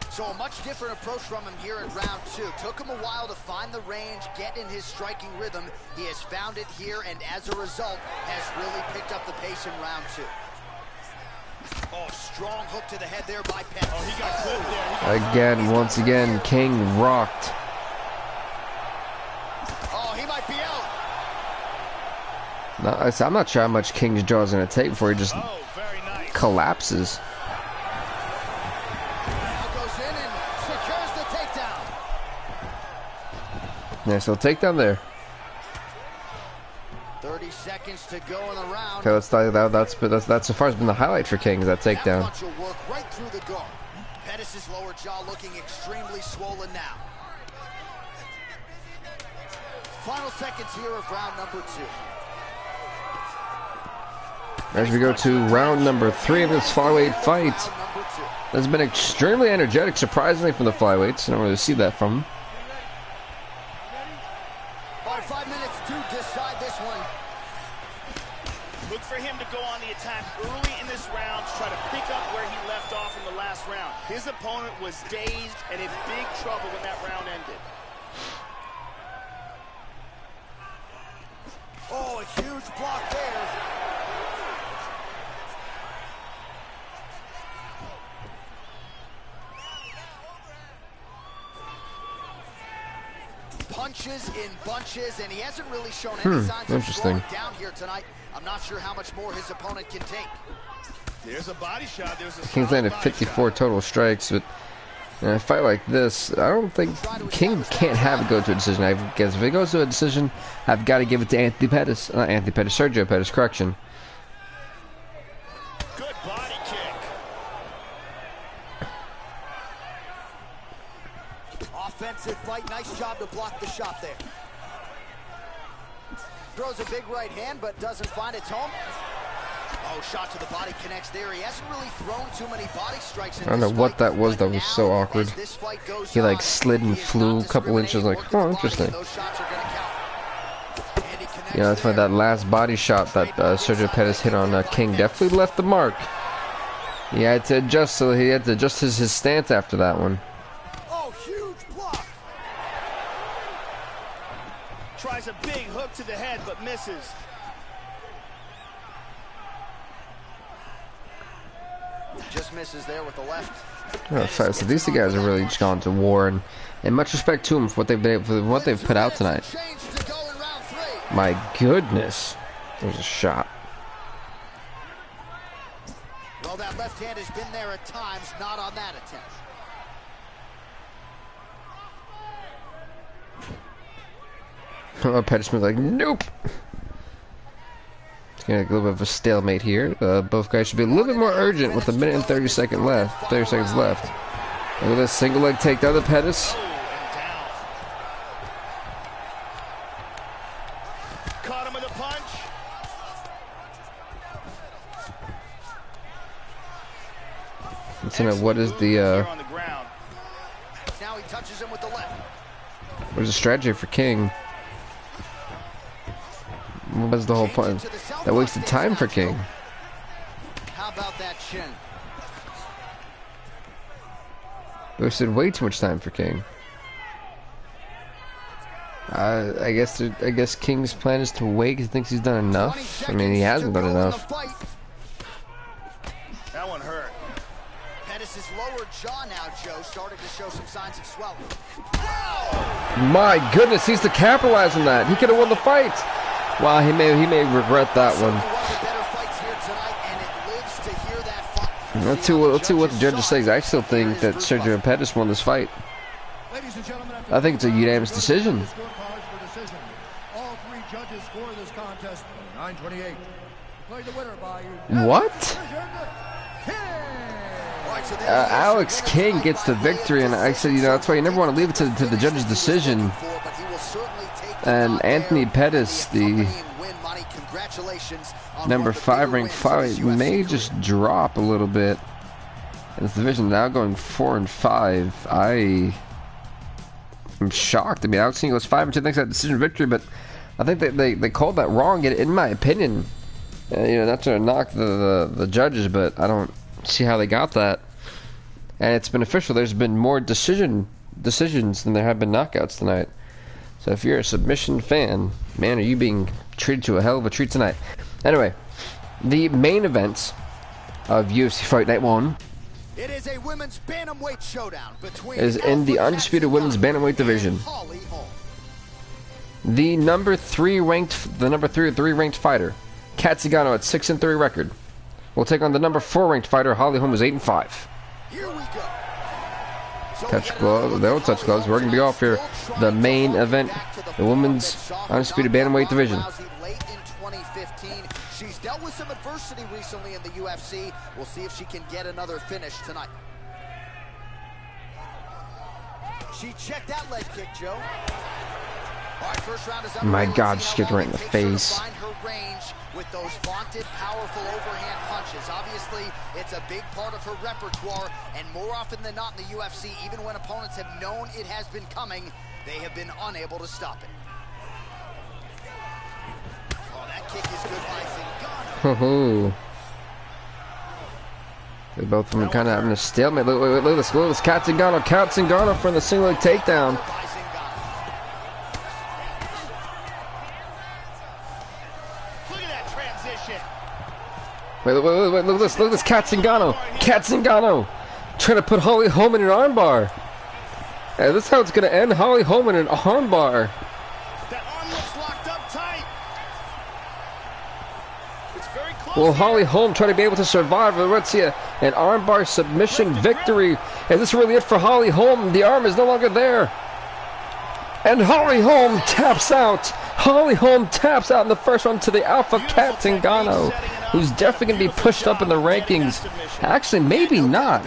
So a much different approach from him here in round 2. Took him a while to find the range, get in his striking rhythm. He has found it here, and as a result, has really picked up the pace in round 2. Oh, strong hook to the head there by Pettis. Oh, he got clipped there. Again, once again, King rocked. Oh, he might be out. I'm not sure how much King's jaw is going to take before he just Very nice. collapses. Now goes in and secures the takedown. Nice little takedown there. 30 seconds to go in the round. Okay, let's tell you that's so far has been the highlight for King, is that That takedown. punch will work right through the guard. Pettis' lower jaw looking extremely swollen now. Final seconds here of round number 2. As we go to round number 3 of this flyweight fight. Round number 2. Has been extremely energetic, surprisingly, from the flyweights. I don't really see that from him. All right, 5 minutes to decide this one. Look for him to go on the attack early in this round to try to pick up where he left off in the last round. His opponent was dazed and in big trouble when that round ended. Oh, a huge block there. Punches in bunches, and he hasn't really shown any signs of slowing down here tonight. I'm not sure how much more his opponent can take. There's a body shot. There's a King's landed 54 total strikes, but in a fight like this, I don't think King can't have it go to a decision. I guess if it goes to a decision, I've got to give it to Sergio Pettis, correction. good body kick. Offensive fight, nice job to block the shot there. Throws a big right hand, but doesn't find its home. Oh, shot to the body connects there. He hasn't really thrown too many body strikes in I don't know what that was. That was so awkward. He like slid and flew a couple inches. Like, oh, interesting. Yeah, that's why that last body shot that Sergio Pettis hit on King definitely left the mark. He had to adjust, so he had to adjust his stance after that one. Oh, huge block. Tries a big hook to the head, but misses. Just misses there with the left. Oh, so these two guys have really just gone to war, and much respect to them for what they've been able, for what they've put out tonight. My goodness, there's a shot. Well, that left hand has been there at times, not on that attempt. Oh, Pettis was like, nope. It's gonna be a little bit of a stalemate here. Both guys should be a little bit more urgent with a minute and 30 seconds left. Look at this single leg takedown to Pettis. Caught him with a punch. Let's know what is the On the ground. Now he touches him with the left. what is the strategy for King? What was the whole point? That wasted time for King. How about that chin? Wasted way too much time for King. I guess King's plan is to wait because he thinks he's done enough. I mean, he hasn't done enough. That one hurt. Pettis' lower jaw now, Joe, starting to show some signs of swelling. My goodness, he's to capitalize on that. He could have won the fight. Wow, he may regret that one. Let's see what the judges say. I still think that Sergio Pettis won this fight. I think it's a unanimous decision. All three judges score this contest 9-28. Declared the winner by What? Alex King gets the victory, and I said, you know, that's why you never want to leave it to the judge's decision. And Anthony Pettis, the number 5 ranked fight, may just drop a little bit in this division. Now going 4-5. I'm shocked. I mean, Alex King goes 5-2, thanks to that decision victory, but I think they called that wrong, in my opinion. You know, not to knock the judges, but I don't see how they got that. And it's been official. There's been more decisions than there have been knockouts tonight. So if you're a submission fan, man, are you being treated to a hell of a treat tonight. Anyway, the main events of UFC Fight Night 1 it is a women's bantamweight showdown between is in the undisputed women's bantamweight division. The number 3 ranked fighter, Kat Zingano, at 6-3 record, will take on the number 4 ranked fighter, Holly Holm, who's 8-5. Here we go. Touch gloves. They don't touch gloves. We're gonna be off here. The main event, the women's undisputed bantamweight division. Late in 2015, she's dealt with some adversity recently in the UFC. We'll see if she can get another finish tonight. She checked that leg kick, Joe. All right, first round is My God, she kicked right in the face. Find her range with those vaunted, powerful overhand punches. Obviously, it's a big part of her repertoire, and more often than not in the UFC, even when opponents have known it has been coming, they have been unable to stop it. Oh, that kick is good by Zingano. They both of them kind of having a stalemate. Look at this. Kat Zingano for the single leg takedown. Wait, look at this, Kat Zingano trying to put Holly Holm in an armbar. Hey, this is how it's going to end. Holly Holm in an armbar. That arm looks locked up tight. It's very close. Will Holly Holm try to be able to survive? Let's see an armbar submission victory. Is this really it for Holly Holm? The arm is no longer there. And Holly Holm taps out. Holly Holm taps out in the first one to the alpha Kat Zingano, who's definitely going to be pushed up in the rankings. Actually, maybe not.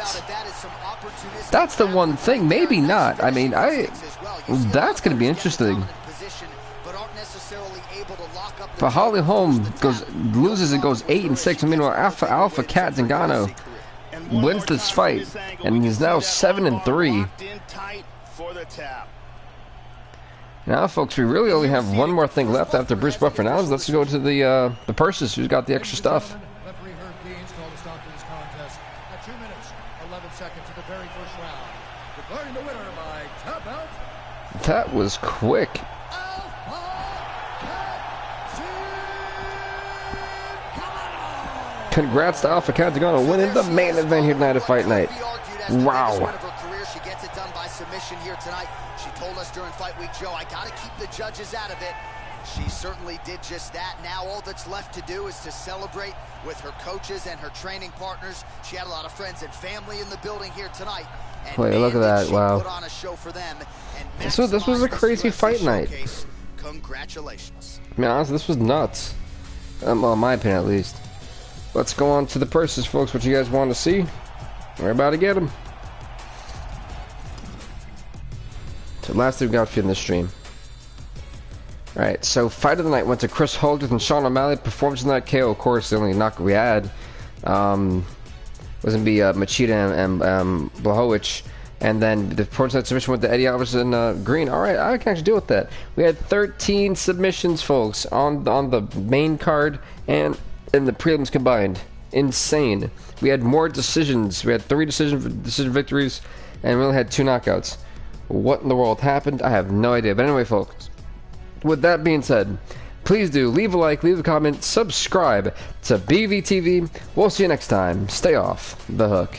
That's the one thing. Maybe not. I mean, that's going to be interesting. But Holly Holm loses and goes 8-6. Meanwhile, alpha Kat Zingano wins this fight, and he's now 7-3. Now, folks, we really only have one more thing left after Bruce Buffer. Now, let's go to the purses. Who's got the extra stuff? Referee Herb Dean's called a stop to this contest at 2 minutes, 11 seconds of the very first round. Declaring the winner by tap out. That was quick. Congrats to Alpha Kat Zingano winning the main event here tonight at Fight Night. Wow. She gets it done by submission here tonight. She told us during Fight Week, Joe, I got to keep the judges out of it. She certainly did just that. Now all that's left to do is to celebrate with her coaches and her training partners. She had a lot of friends and family in the building here tonight. And wait, look at that. Wow. Put on a show for them and this was a crazy fight night. Congratulations. I mean, honestly, this was nuts. Well, in my opinion, at least. Let's go on to the purses, folks. What you guys want to see? We're about to get them. So last thing we got for you in this stream. Alright, so fight of the night went to Chris Holdred and Sean O'Malley. Performance of the night KO, of course, the only knock we had. Was going to be Machida and Blachowicz. And then the portside submission with the Eddie Alvarez and Green. All right, I can actually deal with that. We had 13 submissions, folks, on the main card and in the prelims combined. Insane. We had more decisions. We had 3 decision victories, and we only had 2 knockouts. What in the world happened? I have no idea. But anyway, folks, with that being said, please do leave a like, leave a comment, subscribe to BVTV. We'll see you next time. Stay off the hook.